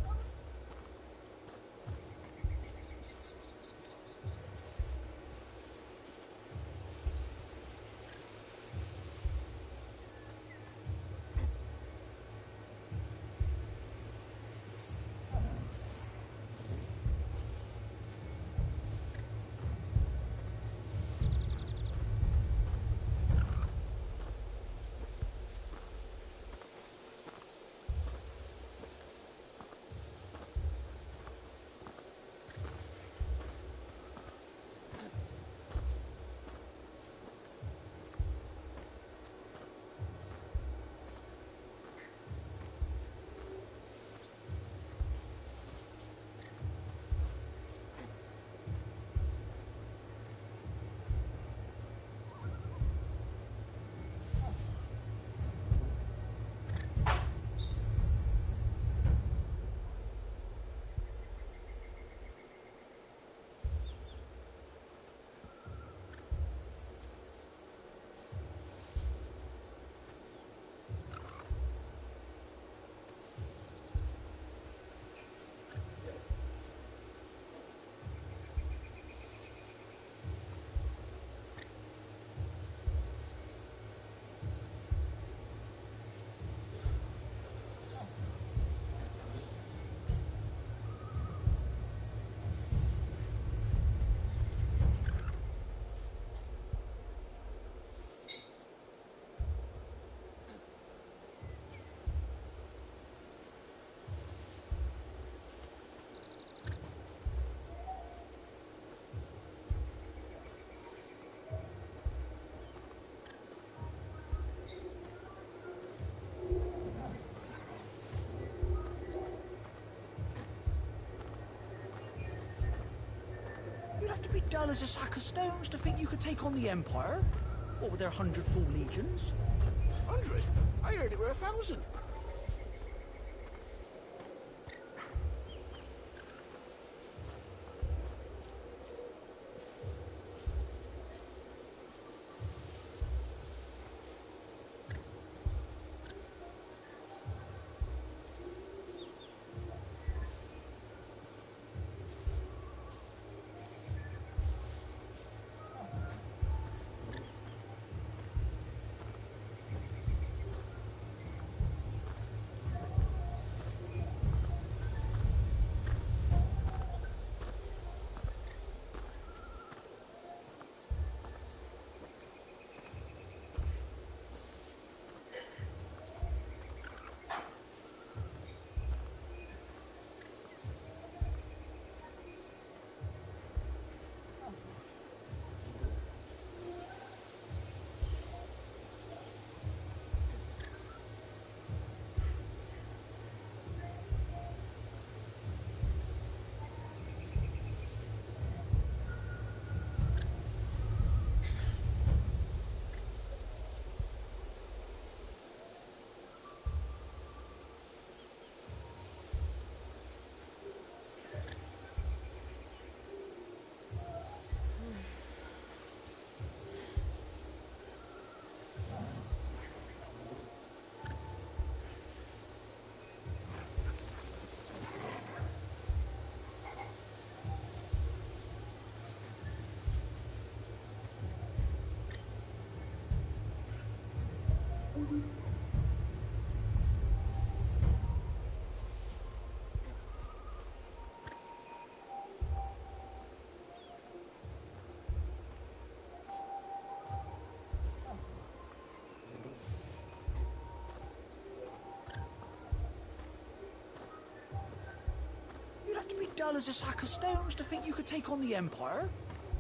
be dull as a sack of stones to think you could take on the Empire? What with their 100 full legions? 100? I heard it were 1,000. You'd have to be dull as a sack of stones to think you could take on the Empire?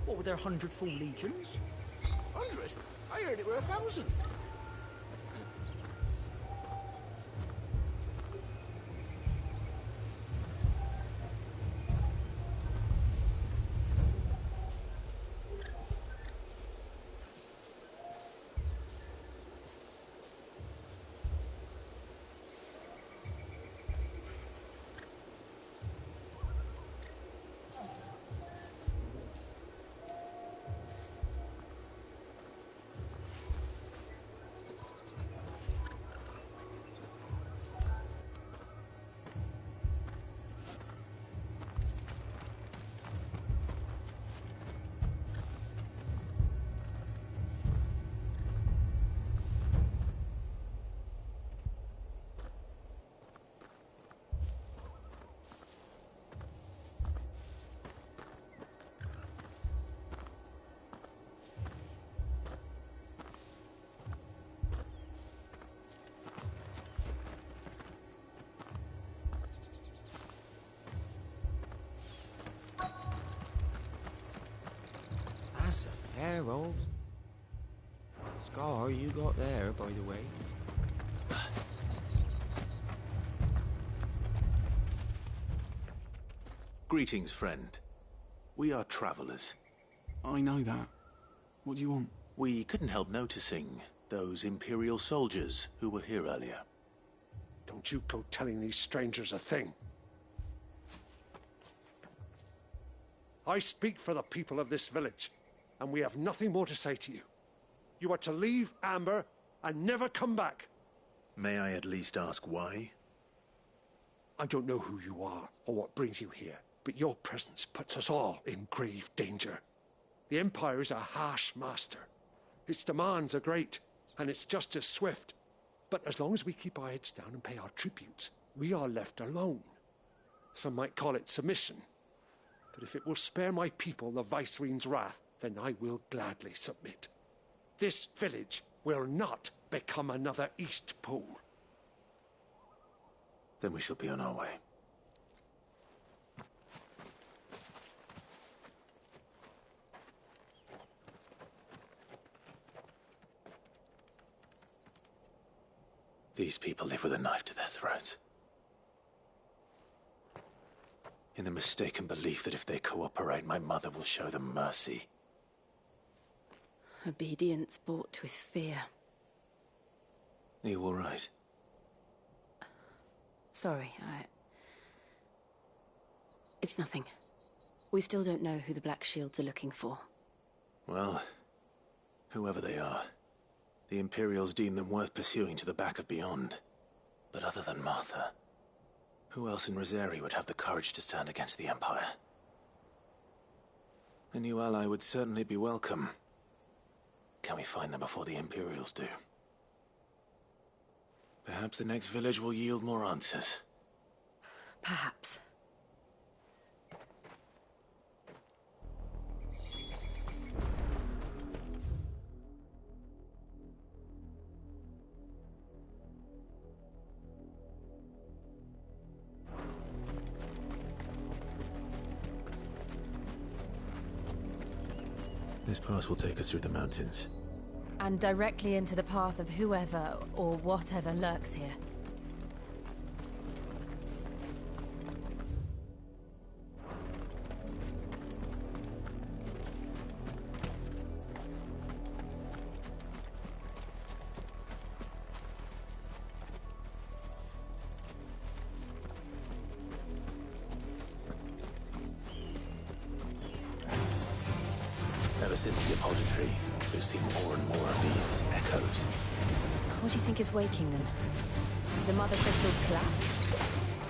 What with their 100 full legions? 100? I heard it were 1,000. That's a fair old scar you got there, by the way. Greetings, friend. We are travelers. I know that. What do you want? We couldn't help noticing those Imperial soldiers who were here earlier. Don't you go telling these strangers a thing. I speak for the people of this village, and we have nothing more to say to you. You are to leave Amber and never come back. May I at least ask why? I don't know who you are or what brings you here, but your presence puts us all in grave danger. The Empire is a harsh master. Its demands are great, and its justice swift. But as long as we keep our heads down and pay our tributes, we are left alone. Some might call it submission. But if it will spare my people the Viceroy's wrath, then I will gladly submit. This village will not become another Eastpool. Then we shall be on our way. These people live with a knife to their throats. in the mistaken belief that if they cooperate, my mother will show them mercy. Obedience bought with fear. Are you all right? Sorry, It's nothing. We still don't know who the Black Shields are looking for. Well, whoever they are, the Imperials deem them worth pursuing to the back of beyond. But other than Martha, who else in Rosari would have the courage to stand against the Empire? A new ally would certainly be welcome. Can we find them before the Imperials do? Perhaps the next village will yield more answers. Perhaps. This pass will take us through the mountains. And directly into the path of whoever or whatever lurks here. Ever since the Apodatory, we've seen more and more of these echoes. What do you think is waking them? The Mother Crystal's collapse?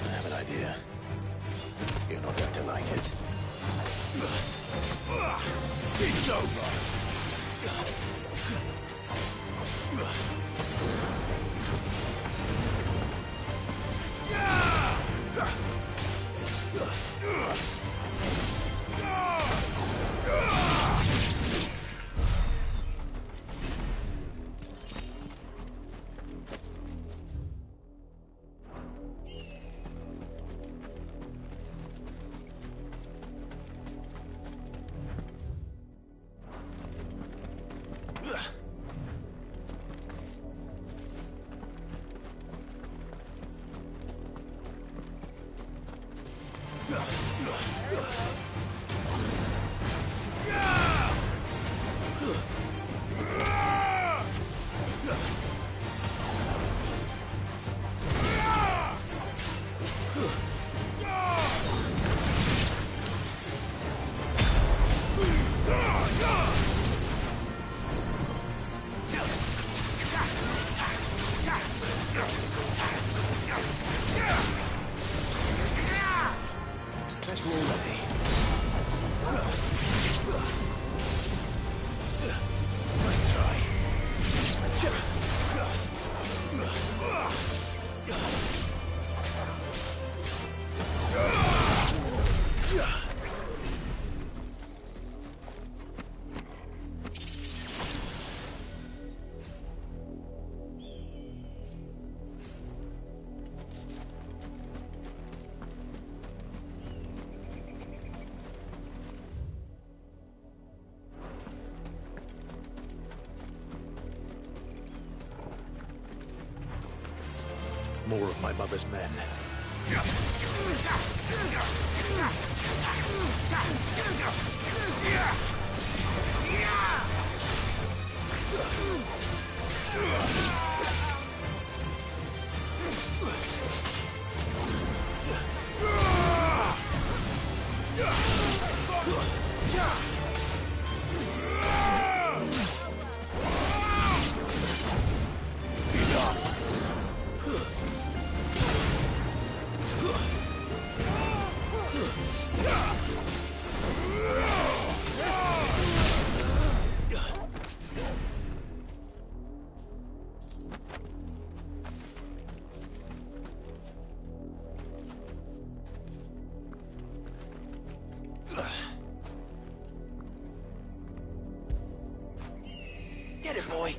I have an idea. You're not going to like it. It's over! Let's roll ready. Nice try. More of my mother's men. Get it, boy!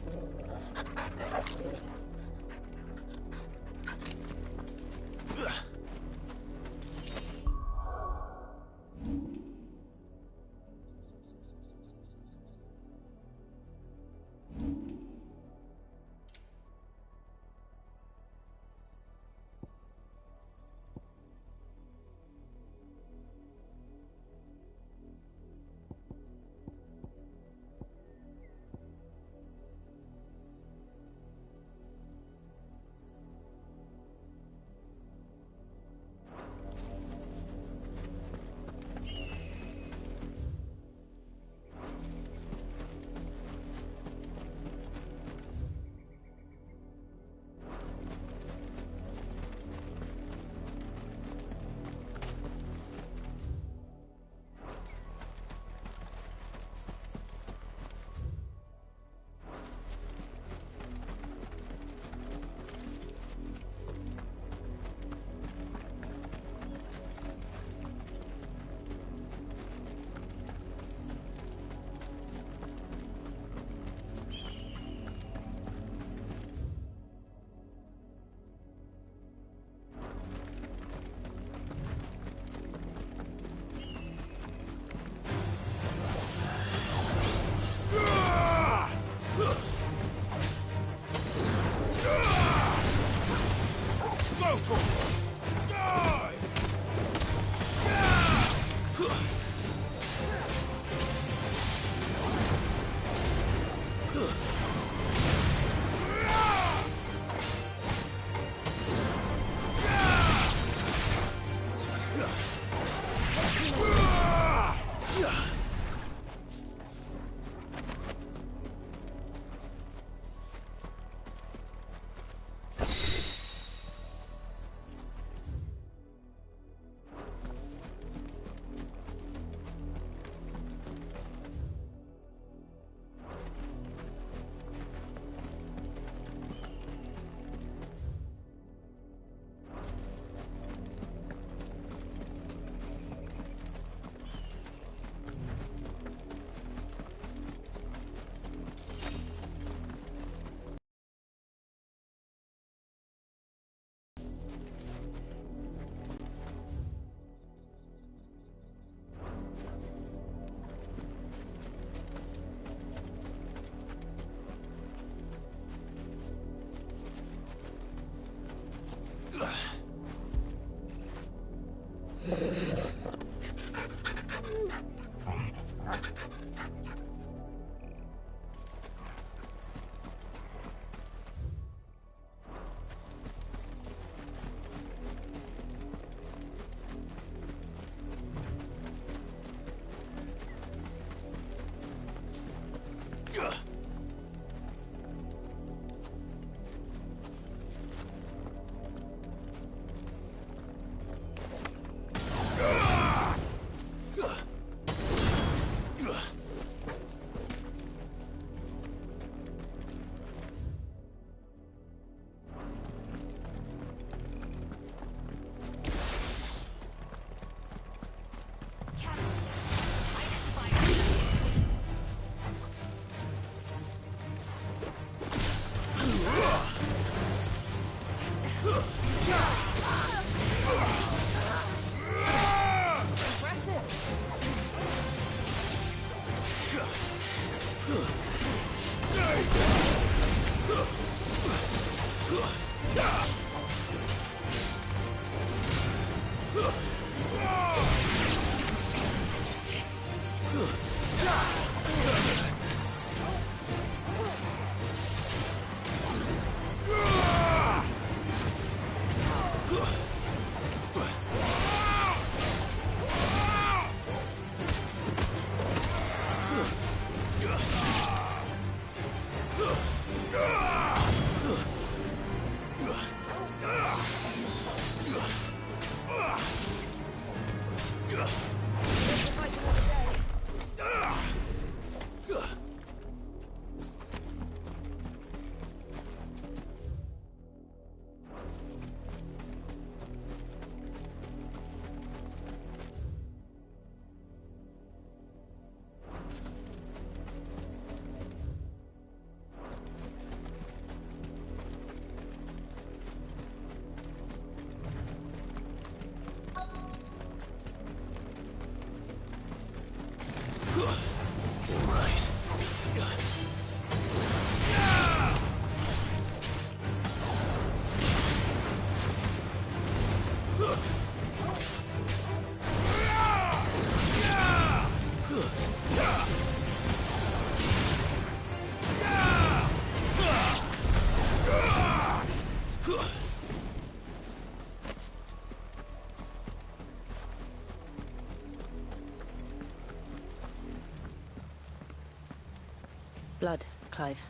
Blood, Clive.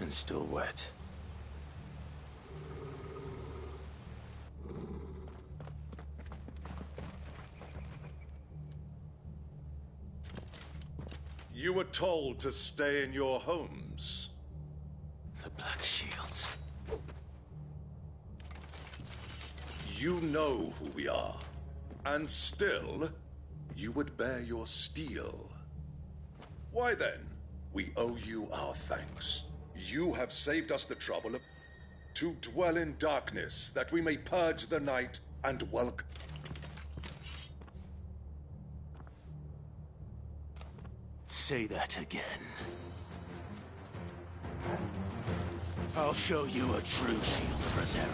And still wet. You were told to stay in your homes. The Black Shields. You know who we are. And still, you would bear your steel. Why then, we owe you our thanks. You have saved us the trouble to dwell in darkness, that we may purge the night and welcome. Say that again. I'll show you a true shield of Rosaria.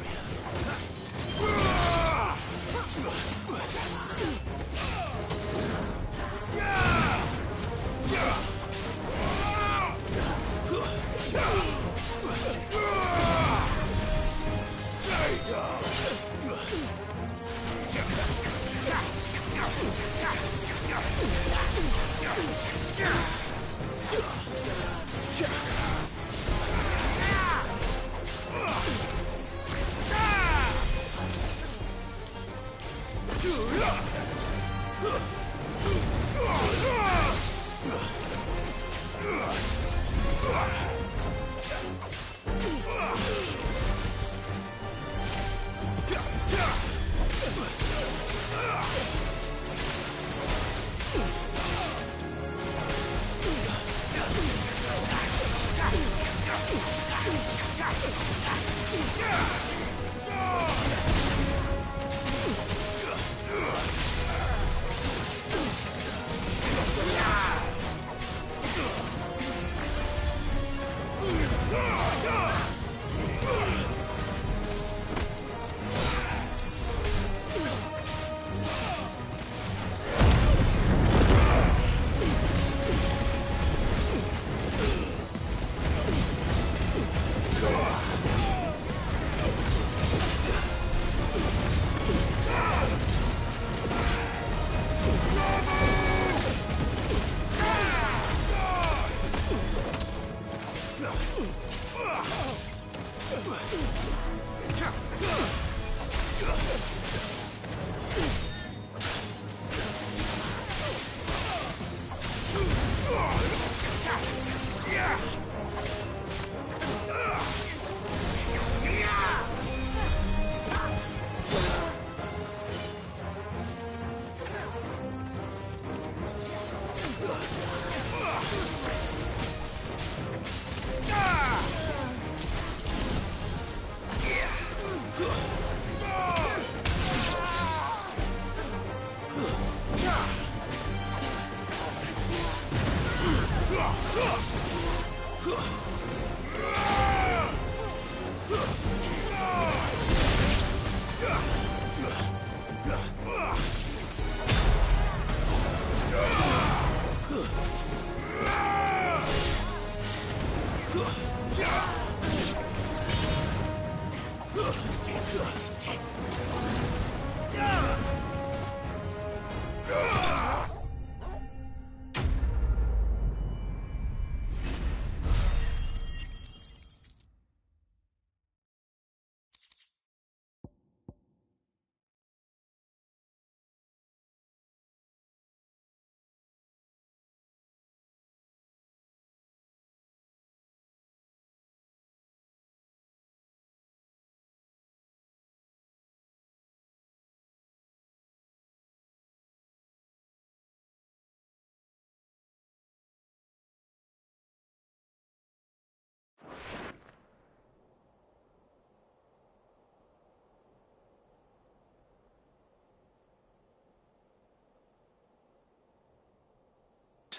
Stay down!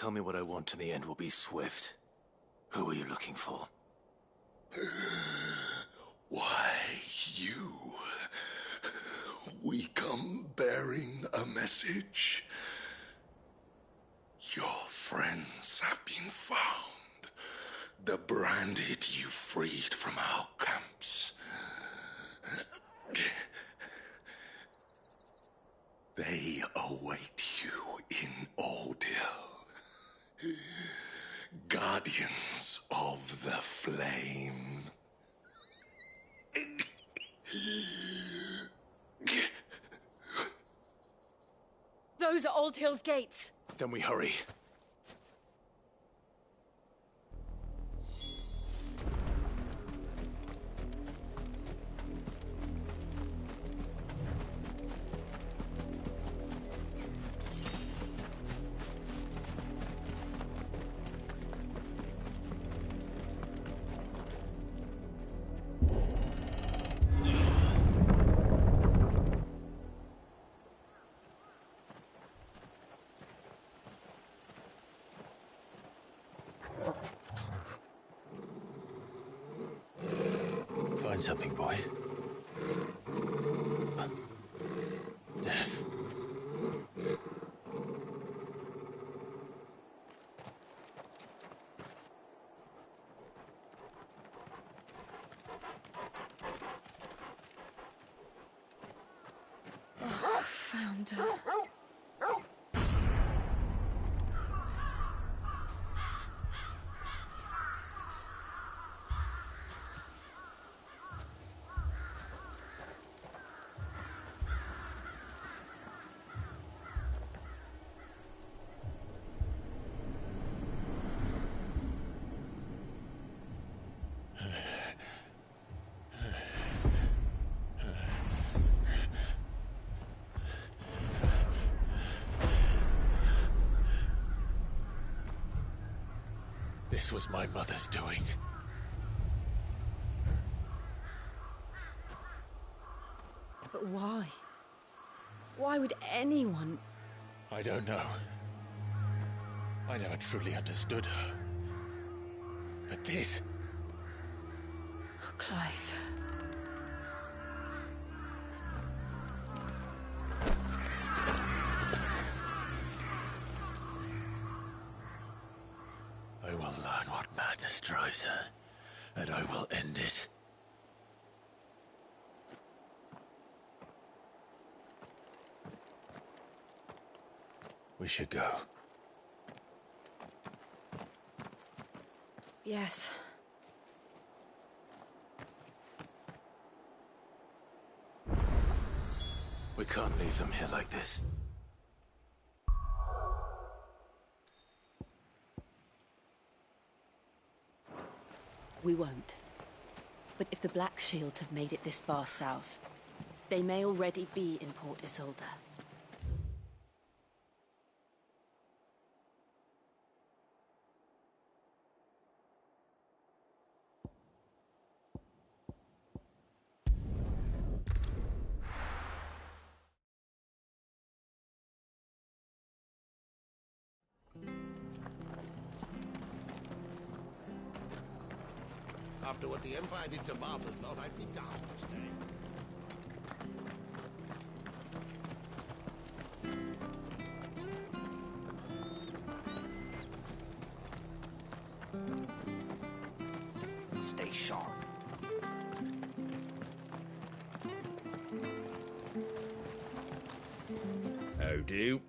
Tell me what I want and the end will be swift. Who are you looking for? Why, you. We come bearing a message. Your friends have been found. The branded you freed from our camps. They await you in Aldil. Guardians of the Flame. Those are Old Hill's gates. Then we hurry. Find something, boy. Death. Oh, found her. This was my mother's doing. But why? Why would anyone... I don't know. I never truly understood her. But this... Oh, Clive. I will learn what madness drives her, and I will end it. We should go. Yes. We can't leave them here like this. We won't. But if the Black Shields have made it this far south, they may already be in Port Isolde. After what the Empire did to Martha's lot, I'd be down to stay. Stay sharp. How do?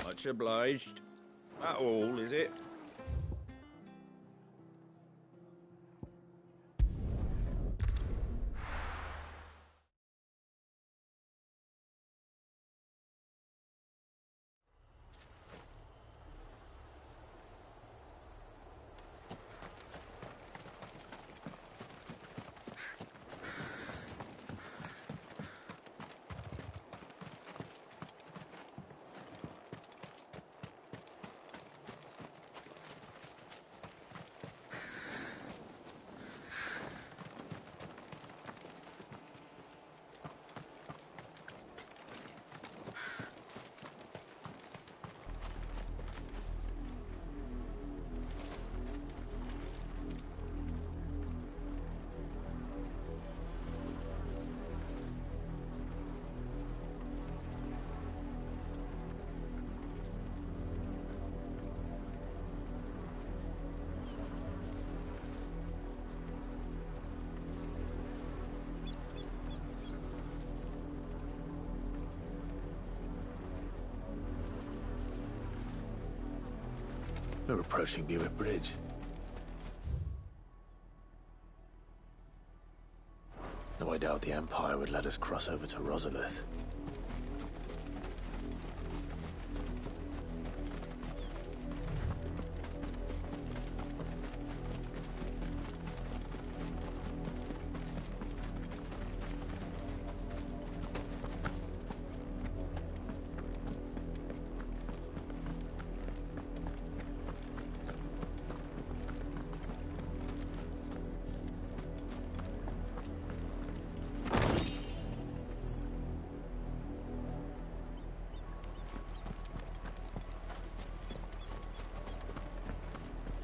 Much obliged. That all, is it? We're approaching Buick Bridge. No, I doubt the Empire would let us cross over to Rosalith.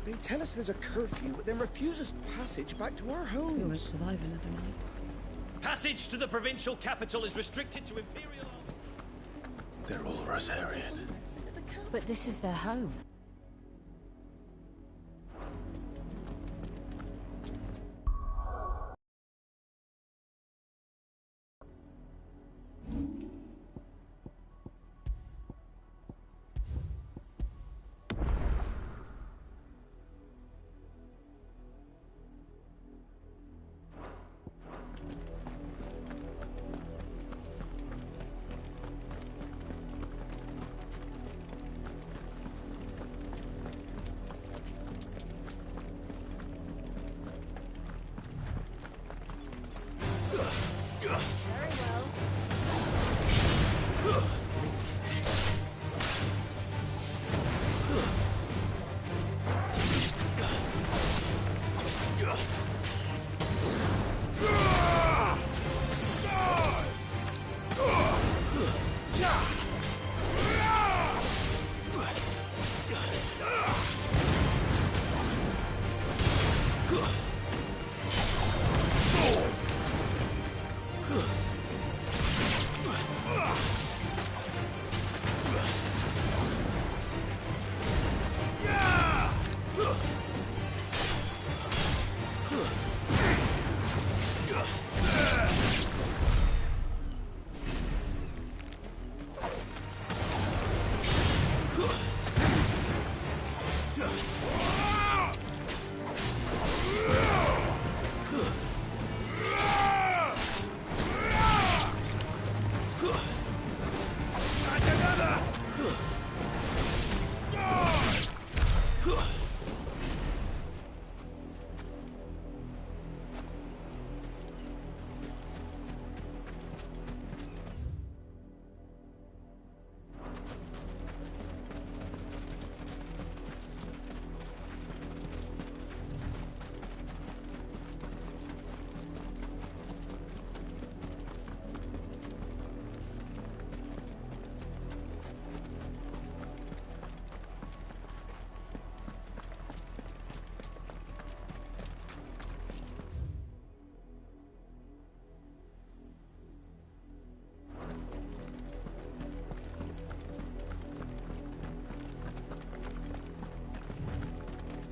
They tell us there's a curfew, but then refuse us passage back to our homes. We won't survive another night. Passage to the provincial capital is restricted to Imperial... They're all Rosarian. But this is their home.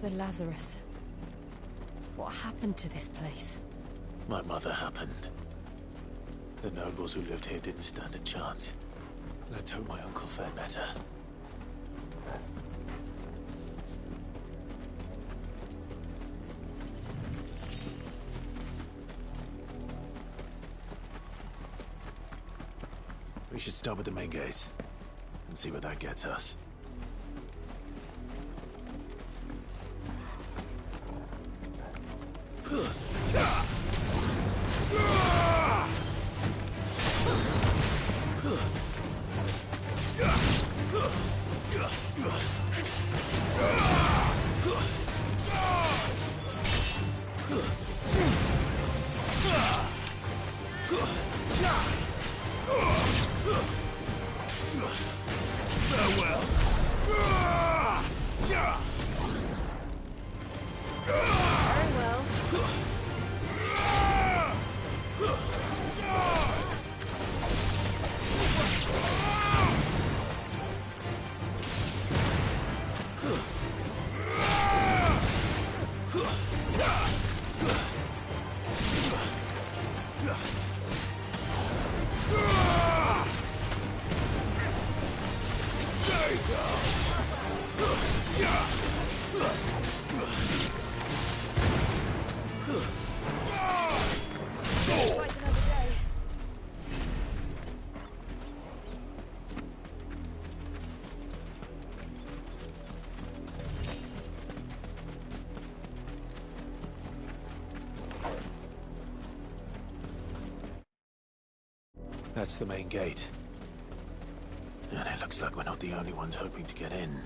The Lazarus. What happened to this place? My mother happened. The nobles who lived here didn't stand a chance. Let's hope my uncle fared better. We should start with the main gate and see where that gets us. That's the main gate. And it looks like we're not the only ones hoping to get in.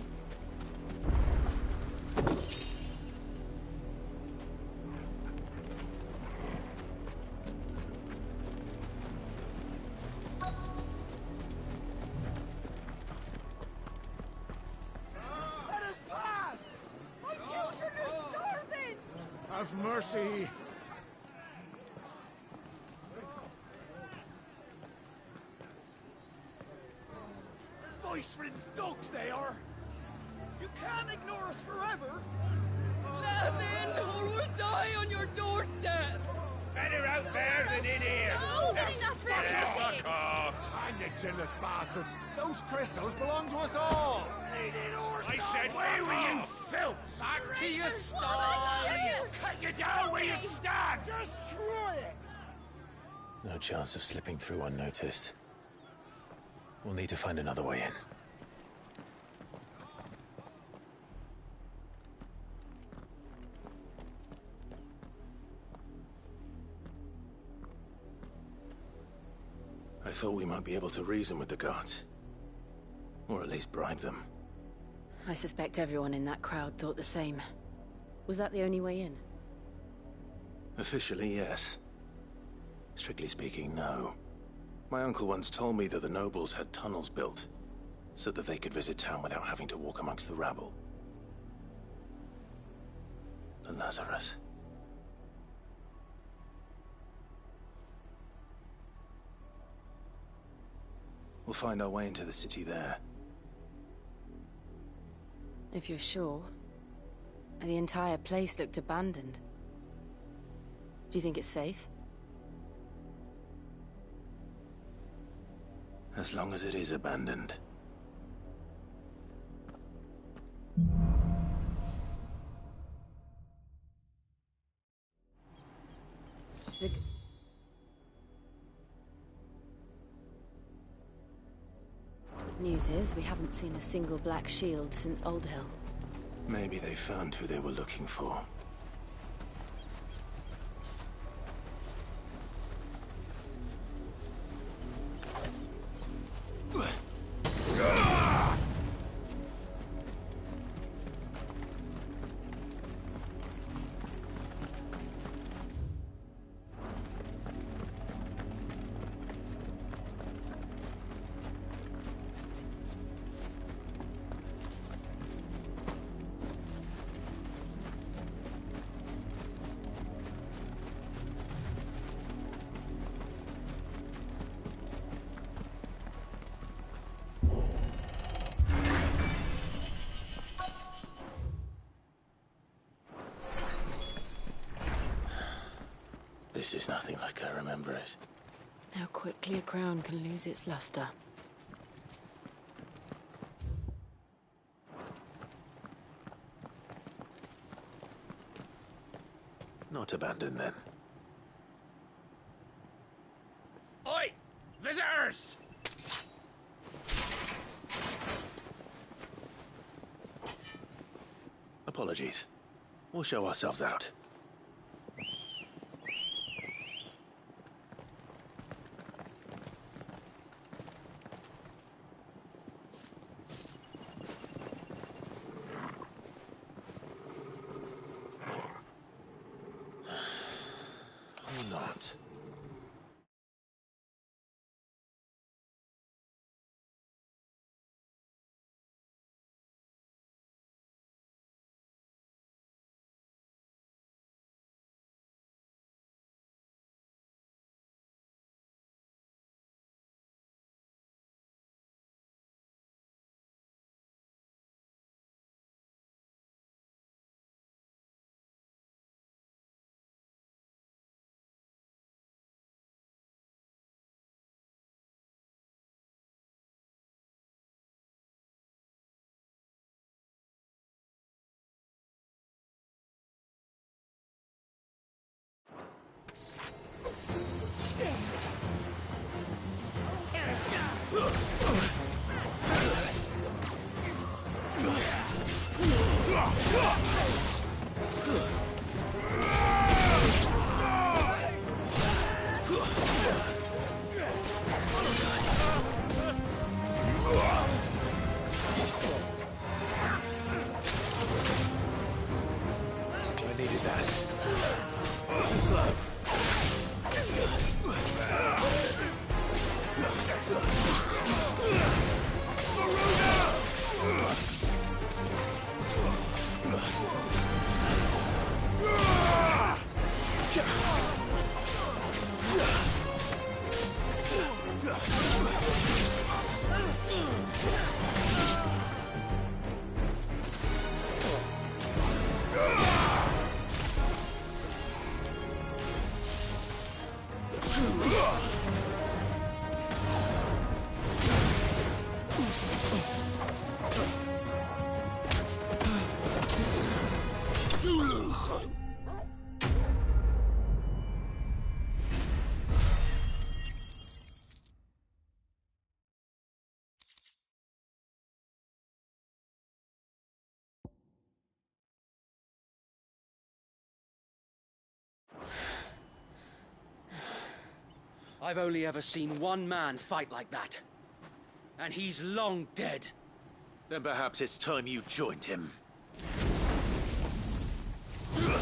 Let us pass! My children! Have mercy. Viceland's dogs they are! You can't ignore us forever! Let us in, or we'll die on your doorstep! Better out there than in here! Oh, good enough for everything! Fuck off! Hang the chinless bastards. Those crystals belong to us all. I said, where were you, filth? Back to your stall! Cut you down where you stand! Just try it! No chance of slipping through unnoticed. We'll need to find another way in. I thought we might be able to reason with the guards. Or at least bribe them. I suspect everyone in that crowd thought the same. Was that the only way in? Officially, yes. Strictly speaking, no. My uncle once told me that the nobles had tunnels built, so that they could visit town without having to walk amongst the rabble. The Lazarus. We'll find our way into the city there. If you're sure. The entire place looked abandoned. Do you think it's safe? As long as it is abandoned. The news is we haven't seen a single black shield since Old Hill. Maybe they found who they were looking for. This is nothing like I remember it. How quickly a crown can lose its luster. Not abandoned, then. Oi! Visitors! Apologies. We'll show ourselves out. Or not. I needed that. Too slow. Maruna! I've only ever seen one man fight like that. And he's long dead. Then perhaps it's time you joined him. The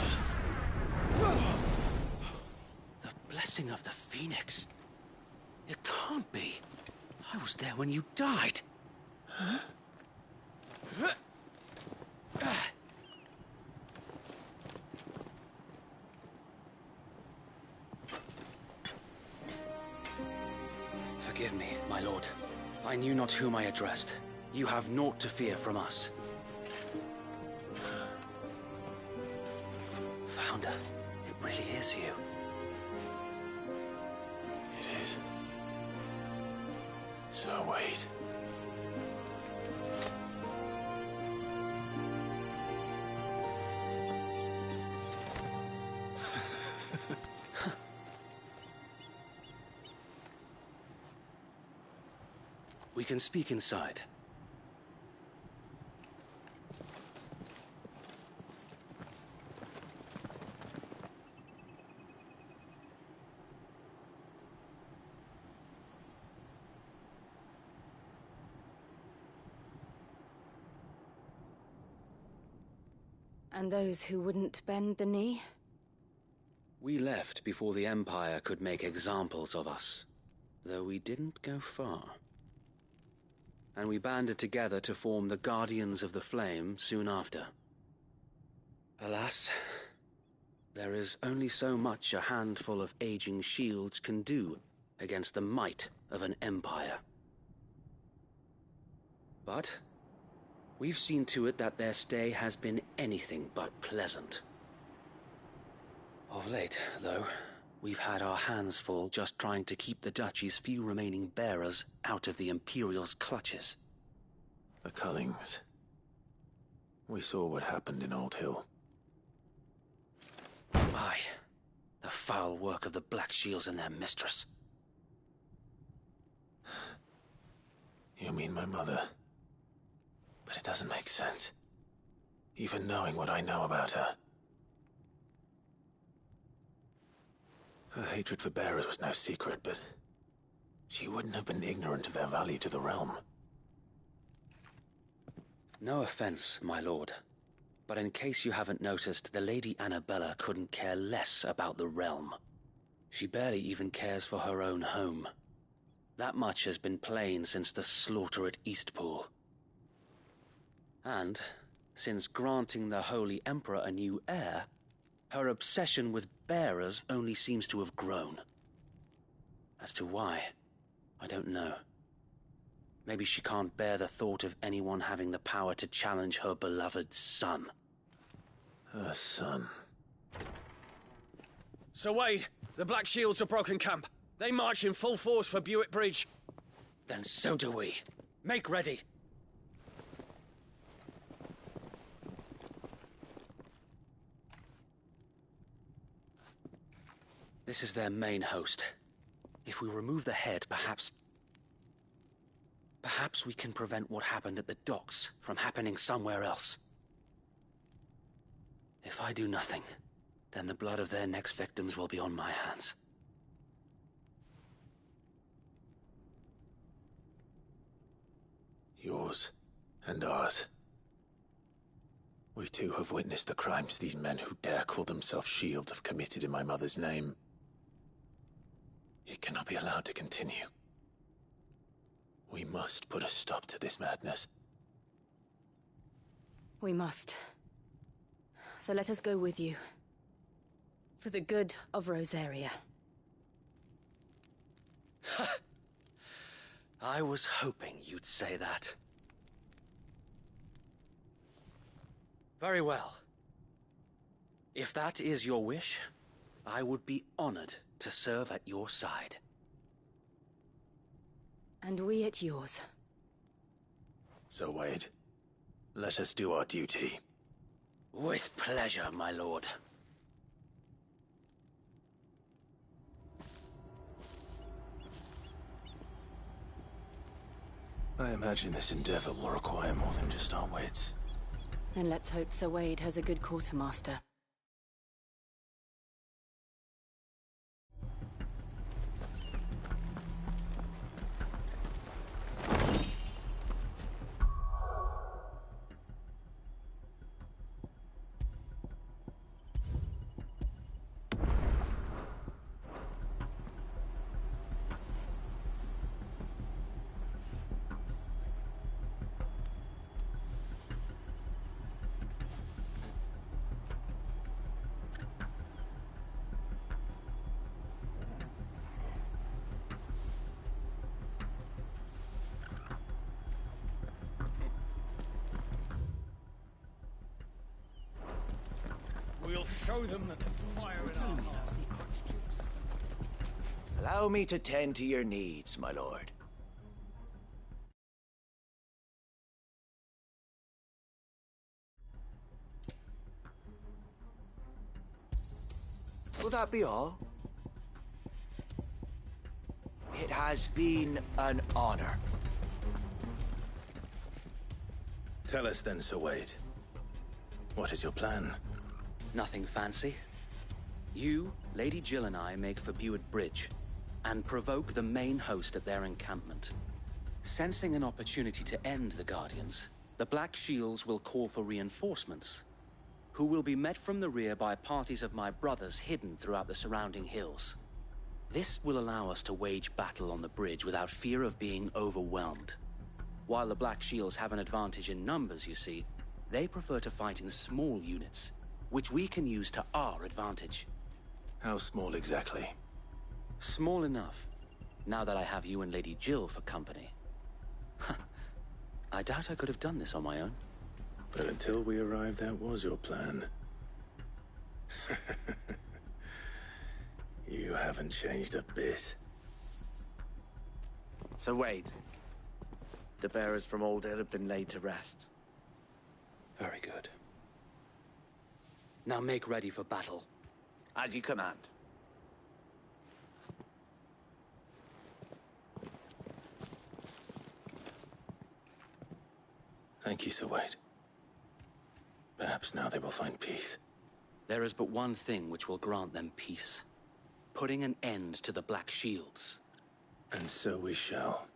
blessing of the Phoenix. It can't be. I was there when you died. Huh? Forgive me, my lord. I knew not whom I addressed. You have naught to fear from us. Founder, it really is you. It is. So wait. We can speak inside. And those who wouldn't bend the knee? We left before the Empire could make examples of us, though we didn't go far. And we banded together to form the Guardians of the Flame soon after. Alas, there is only so much a handful of aging shields can do against the might of an empire. But we've seen to it that their stay has been anything but pleasant. Of late, though, we've had our hands full just trying to keep the Duchy's few remaining bearers out of the Imperial's clutches. The Cullings. We saw what happened in Old Hill. Aye. The foul work of the Black Shields and their mistress. You mean my mother? But it doesn't make sense. Even knowing what I know about her. Her hatred for bearers was no secret, but she wouldn't have been ignorant of their value to the realm. No offense, my lord, but in case you haven't noticed, the Lady Annabella couldn't care less about the realm. She barely even cares for her own home. That much has been plain since the slaughter at Eastpool. And, since granting the Holy Emperor a new heir, her obsession with bearers only seems to have grown. As to why, I don't know. Maybe she can't bear the thought of anyone having the power to challenge her beloved son. Her son. Sir Wade, the Black Shields have broken camp. They march in full force for Buick Bridge. Then so do we. Make ready. This is their main host. If we remove the head, perhaps we can prevent what happened at the docks from happening somewhere else. If I do nothing, then the blood of their next victims will be on my hands. Yours and ours. We too have witnessed the crimes these men who dare call themselves shields have committed in my mother's name. It cannot be allowed to continue. We must put a stop to this madness. We must. So let us go with you. For the good of Rosaria. I was hoping you'd say that. Very well. If that is your wish, I would be honored to serve at your side. And we at yours. So, Wade, let us do our duty. With pleasure, my lord. I imagine this endeavor will require more than just our wits. Then let's hope Sir Wade has a good quartermaster. We'll show them that the fire in our hearts. Allow me to tend to your needs, my lord. Will that be all? It has been an honor. Tell us then, Sir Wade. What is your plan? Nothing fancy. You, Lady Jill and I make for Buett Bridge and provoke the main host at their encampment. Sensing an opportunity to end the Guardians, the Black Shields will call for reinforcements, who will be met from the rear by parties of my brothers hidden throughout the surrounding hills. This will allow us to wage battle on the bridge without fear of being overwhelmed. While the Black Shields have an advantage in numbers, you see, they prefer to fight in small units, which we can use to our advantage. How small exactly? Small enough, now that I have you and Lady Jill for company. I doubt I could have done this on my own. But until we arrived, that was your plan. You haven't changed a bit. Sir Wade, the bearers from Old Ed have been laid to rest. Very good. Now make ready for battle. As you command. Thank you, Sir Wade. Perhaps now they will find peace. There is but one thing which will grant them peace. Putting an end to the Black Shields. And so we shall.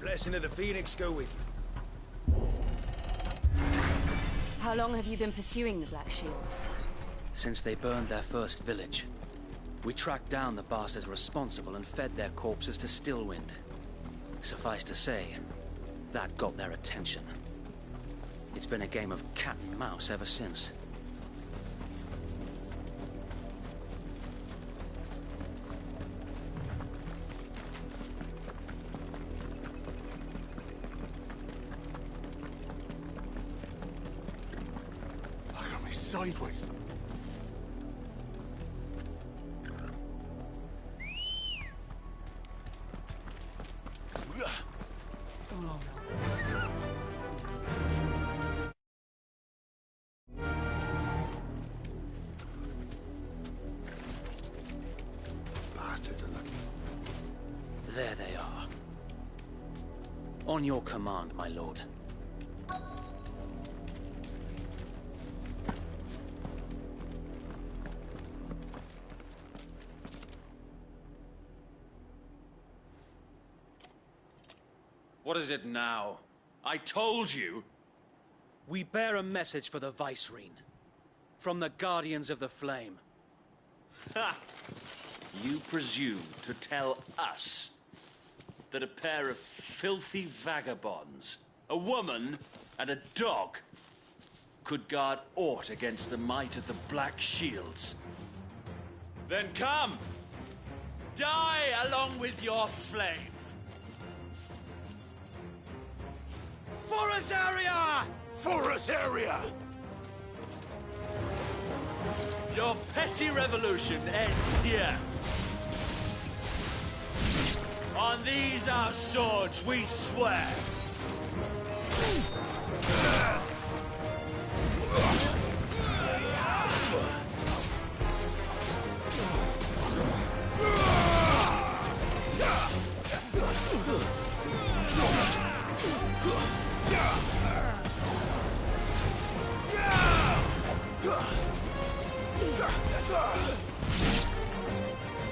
Blessing of the Phoenix go with you. How long have you been pursuing the Black Shields? Since they burned their first village. We tracked down the bastards responsible and fed their corpses to Stillwind. Suffice to say, that got their attention. It's been a game of cat and mouse ever since. Sideways. Bastards are lucky. There they are. On your command, my lord. What is it now? I told you! We bear a message for the Vicereine. From the Guardians of the Flame. Ha! You presume to tell us that a pair of filthy vagabonds, a woman and a dog, could guard aught against the might of the Black Shields? Then come! Die along with your flame! For Azaria! For Azaria! Your petty revolution ends here. On these our swords we swear.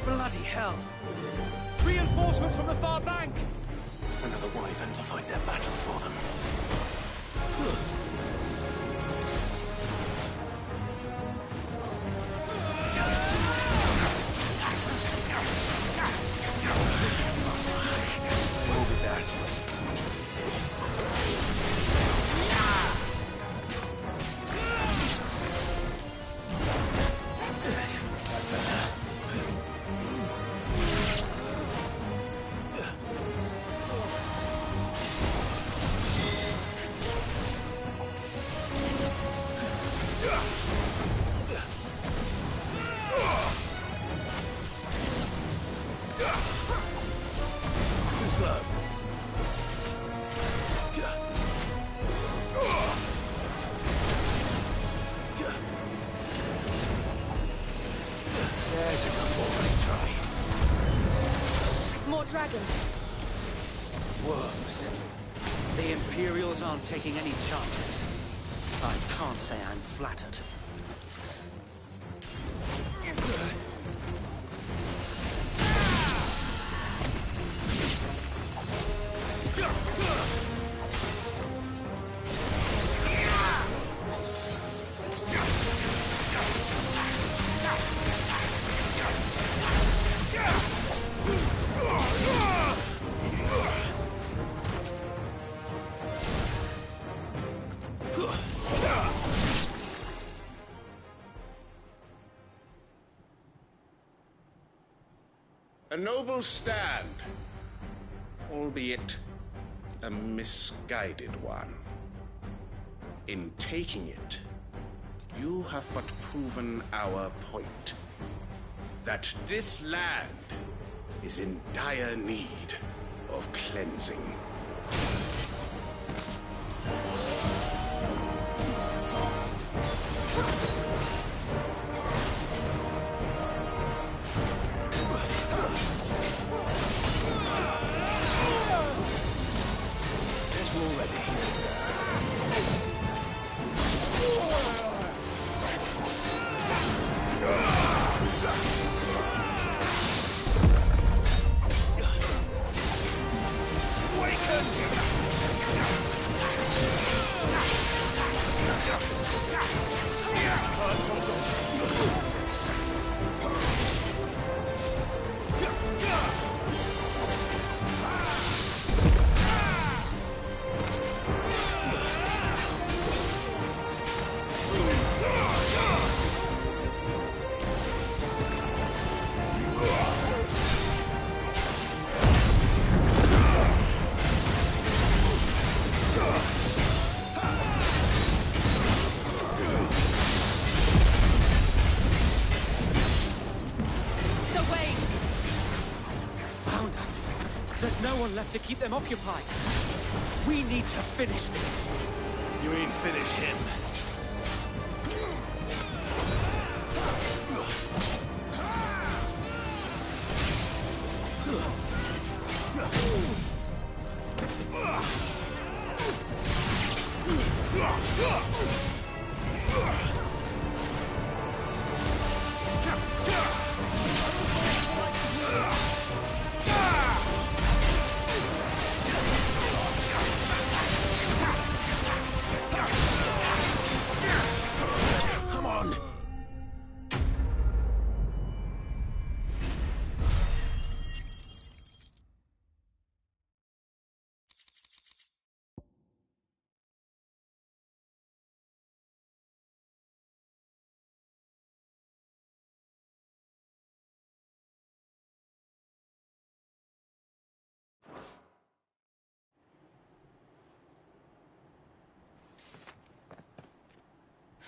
Bloody hell! Reinforcements from the far bank! Another wyvern to fight them. dragons. Worms. The Imperials aren't taking any chances. I can't say I'm flattered. A noble stand, albeit a misguided one. In taking it, you have but proven our point. That this land is in dire need of cleansing. Left to keep them occupied. We need to finish this. You mean finish him?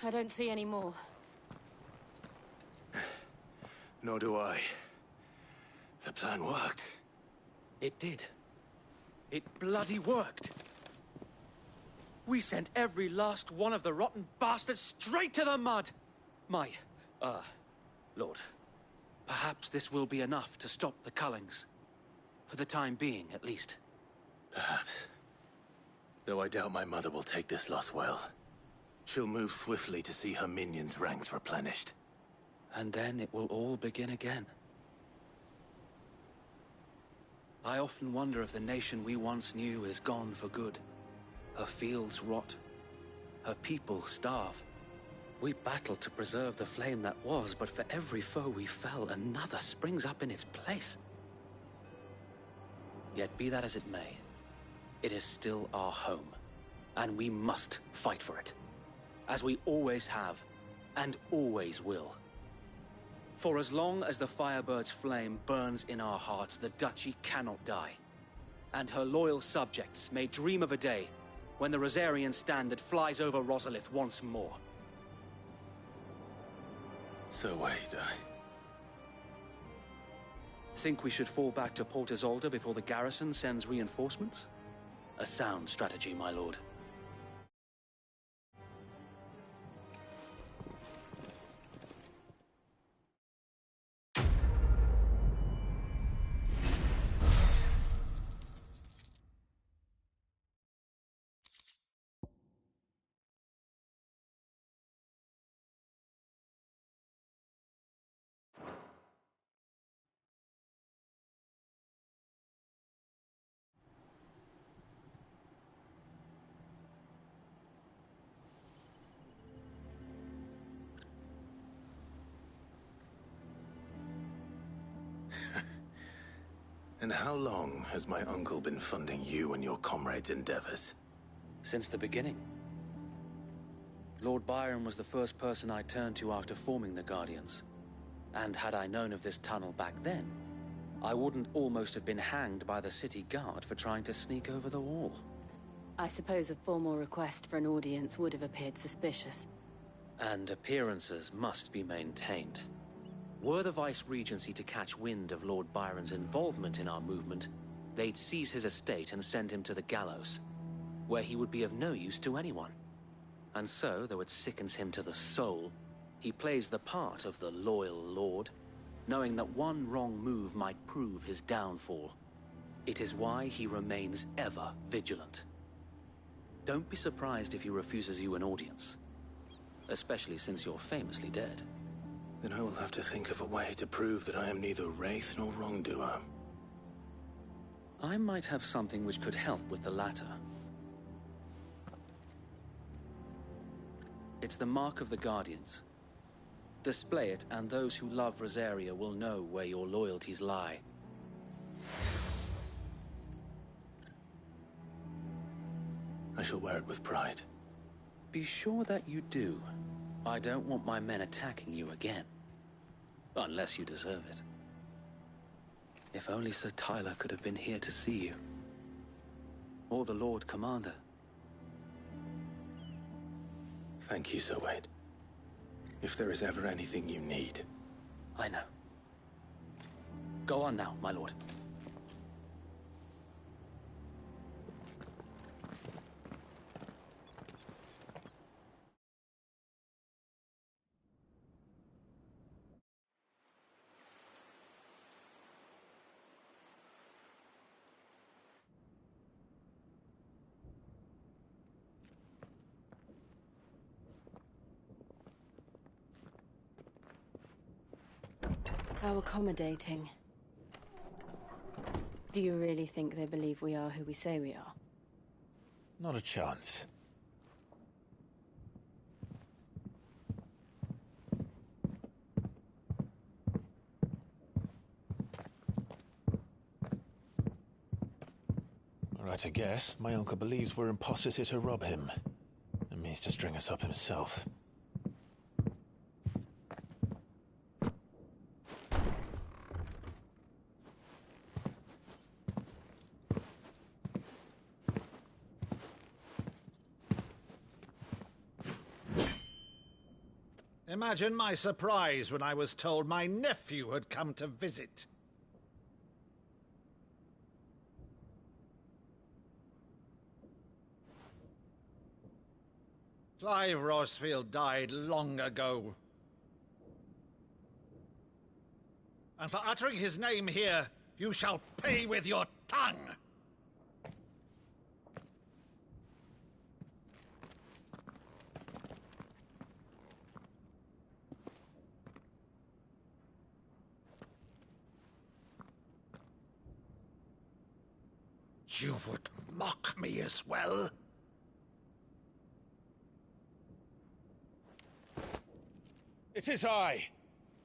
I don't see any more. Nor do I. The plan worked. It did. It bloody worked. We sent every last one of the rotten bastards straight to the mud! Lord, perhaps this will be enough to stop the Cullings. For the time being, at least. Perhaps. Though I doubt my mother will take this loss well. She'll move swiftly to see her minions' ranks replenished. And then it will all begin again. I often wonder if the nation we once knew is gone for good. Her fields rot. Her people starve. We battled to preserve the flame that was, but for every foe we fell, another springs up in its place. Yet be that as it may, it is still our home, and we must fight for it. As we always have, and always will. For as long as the Firebird's flame burns in our hearts, the Duchy cannot die. And her loyal subjects may dream of a day when the Rosarian standard flies over Rosalith once more. So wait, Think we should fall back to Port Isolde before the garrison sends reinforcements? A sound strategy, my lord. And how long has my uncle been funding you and your comrades' endeavors? Since the beginning. Lord Byron was the first person I turned to after forming the Guardians. And had I known of this tunnel back then, I wouldn't almost have been hanged by the city guard for trying to sneak over the wall. I suppose a formal request for an audience would have appeared suspicious. And appearances must be maintained. Were the Vice-Regency to catch wind of Lord Byron's involvement in our movement, they'd seize his estate and send him to the gallows, where he would be of no use to anyone. And so, though it sickens him to the soul, he plays the part of the loyal lord, knowing that one wrong move might prove his downfall. It is why he remains ever vigilant. Don't be surprised if he refuses you an audience, especially since you're famously dead. Then I will have to think of a way to prove that I am neither wraith nor wrongdoer. I might have something which could help with the latter. It's the Mark of the Guardians. Display it, and those who love Rosaria will know where your loyalties lie. I shall wear it with pride. Be sure that you do. I don't want my men attacking you again. Unless you deserve it. If only Sir Tyler could have been here to see you. Or the Lord Commander. Thank you, Sir Wade. If there is ever anything you need. I know. Go on now, my lord. How accommodating. Do you really think they believe we are who we say we are? Not a chance. All right, I guess. My uncle believes we're imposters here to rob him. And means to string us up himself. Imagine my surprise when I was told my nephew had come to visit. Clive Rosfield died long ago. And for uttering his name here, you shall pay with your tongue! You would mock me as well? It is I,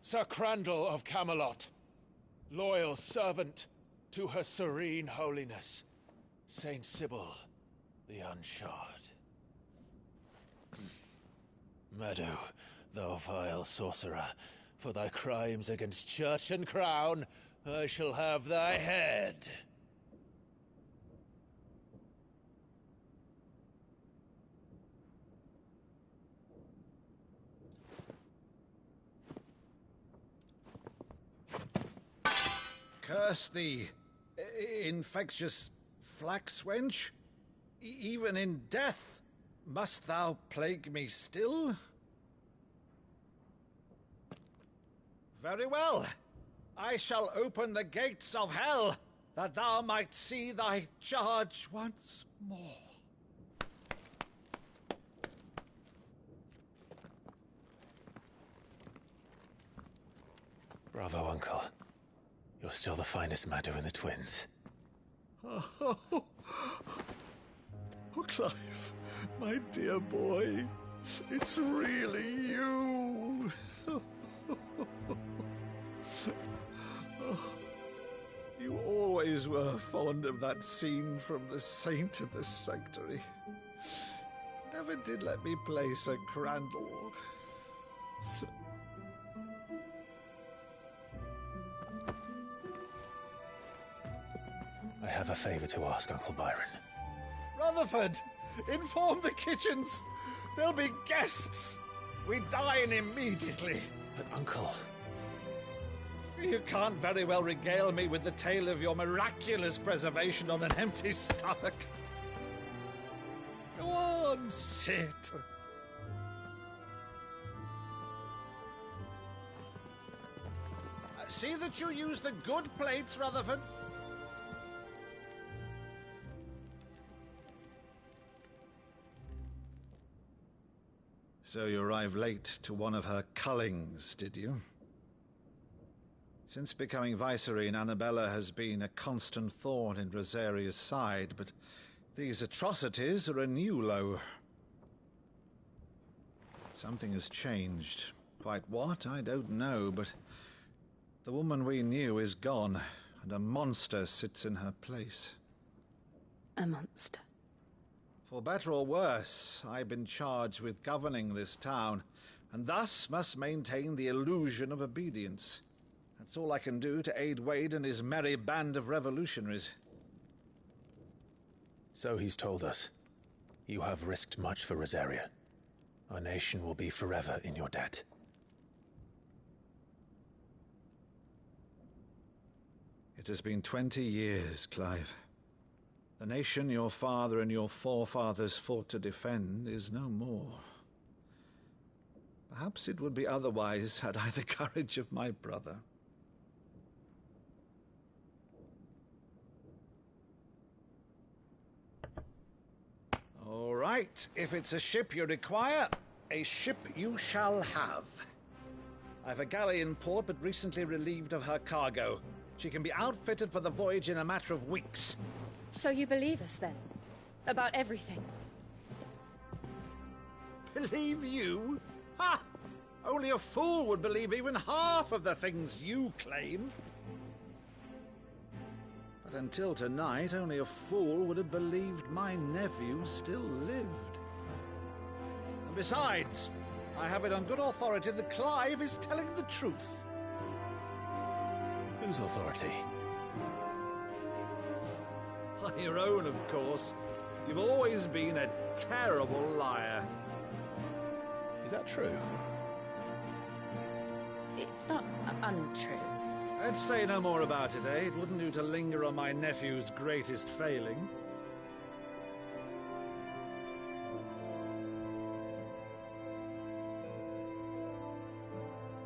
Sir Crandall of Camelot, loyal servant to Her Serene Holiness, Saint Sybil the Unshod. Meadow, thou vile sorcerer, for thy crimes against church and crown, I shall have thy head. Curse thee, infectious flax wench. Even in death, must thou plague me still? Very well. I shall open the gates of hell, that thou might see thy charge once more. Bravo, Uncle. You're still the finest Meadow in the twins. Oh, Clive, my dear boy, it's really you. You always were fond of that scene from The Saint of the Sanctuary. Never did let me play Sir Crandall. I have a favor to ask, Uncle Byron. Rutherford, inform the kitchens. There'll be guests. We dine immediately. But, Uncle... You can't very well regale me with the tale of your miraculous preservation on an empty stomach. Go on, sit. See that you use the good plates, Rutherford. So you arrived late to one of her cullings, did you? Since becoming Vicereine, Annabella has been a constant thorn in Rosaria's side, but these atrocities are a new low. Something has changed. Quite what, I don't know, but the woman we knew is gone, and a monster sits in her place. A monster? For better or worse, I've been charged with governing this town, and thus must maintain the illusion of obedience. That's all I can do to aid Wade and his merry band of revolutionaries. So he's told us. You have risked much for Rosaria. Our nation will be forever in your debt. It has been 20 years, Clive. The nation your father and your forefathers fought to defend is no more. Perhaps it would be otherwise had I the courage of my brother. All right, if it's a ship you require, a ship you shall have. I've a galley in port, but recently relieved of her cargo. She can be outfitted for the voyage in a matter of weeks. So you believe us, then? About everything? Believe you? Ha! Only a fool would believe even half of the things you claim. But until tonight, only a fool would have believed my nephew still lived. And besides, I have it on good authority that Clive is telling the truth. Whose authority? Your own, of course. You've always been a terrible liar. Is that true? It's not untrue. I'd say no more about it, eh? It wouldn't do to linger on my nephew's greatest failing.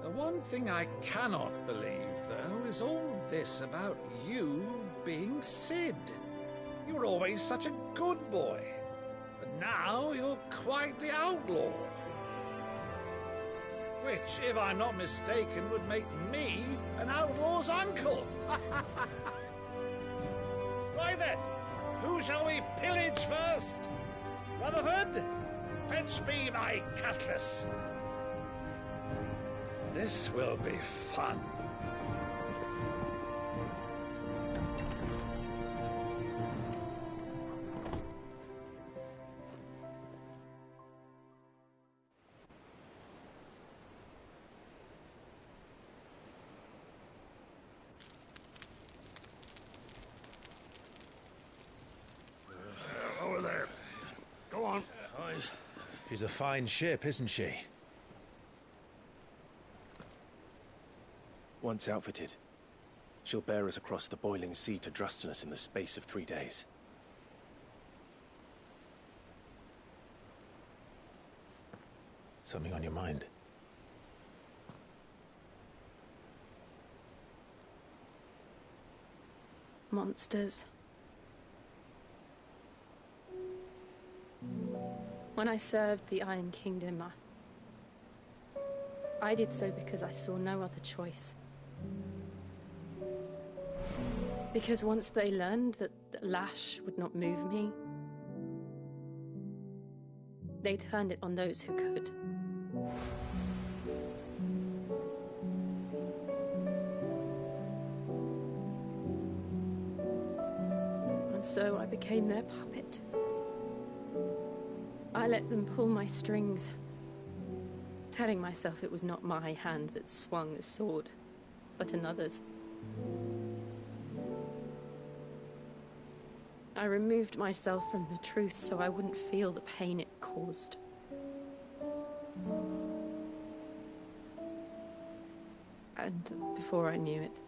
The one thing I cannot believe, though, is all this about you being Sid. You were always such a good boy, but now you're quite the outlaw. Which, if I'm not mistaken, would make me an outlaw's uncle. Right then, who shall we pillage first? Rutherford, fetch me my cutlass. This will be fun. Over there. Go on. She's a fine ship, isn't she? Once outfitted, she'll bear us across the boiling sea to Drustinus in the space of 3 days. Something on your mind? Monsters. When I served the Iron Kingdom, I did so because I saw no other choice. Because once they learned that the lash would not move me, they turned it on those who could. So I became their puppet. I let them pull my strings, telling myself it was not my hand that swung the sword, but another's. I removed myself from the truth so I wouldn't feel the pain it caused. And before I knew it,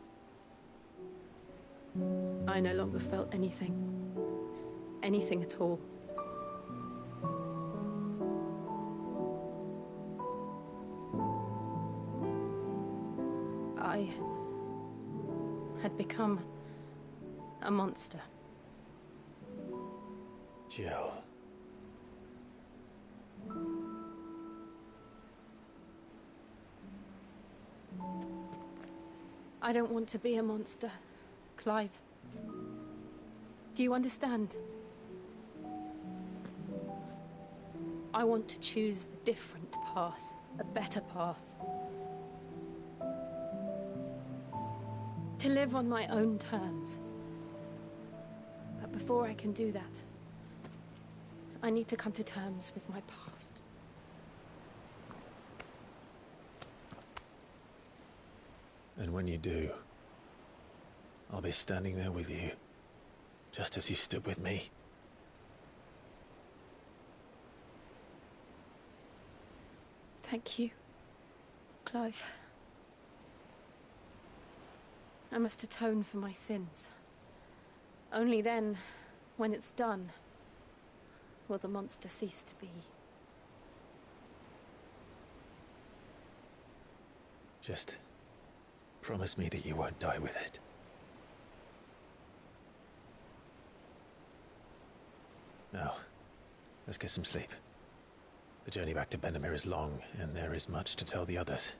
I no longer felt anything. Anything at all. I had become a monster. Jill. I don't want to be a monster, Clive. Do you understand? I want to choose a different path, a better path. To live on my own terms. But before I can do that, I need to come to terms with my past. And when you do, I'll be standing there with you, just as you stood with me. Thank you, Clive. I must atone for my sins. Only then, when it's done, will the monster cease to be. Just promise me that you won't die with it. Now, let's get some sleep. The journey back to Benamir is long, and there is much to tell the others.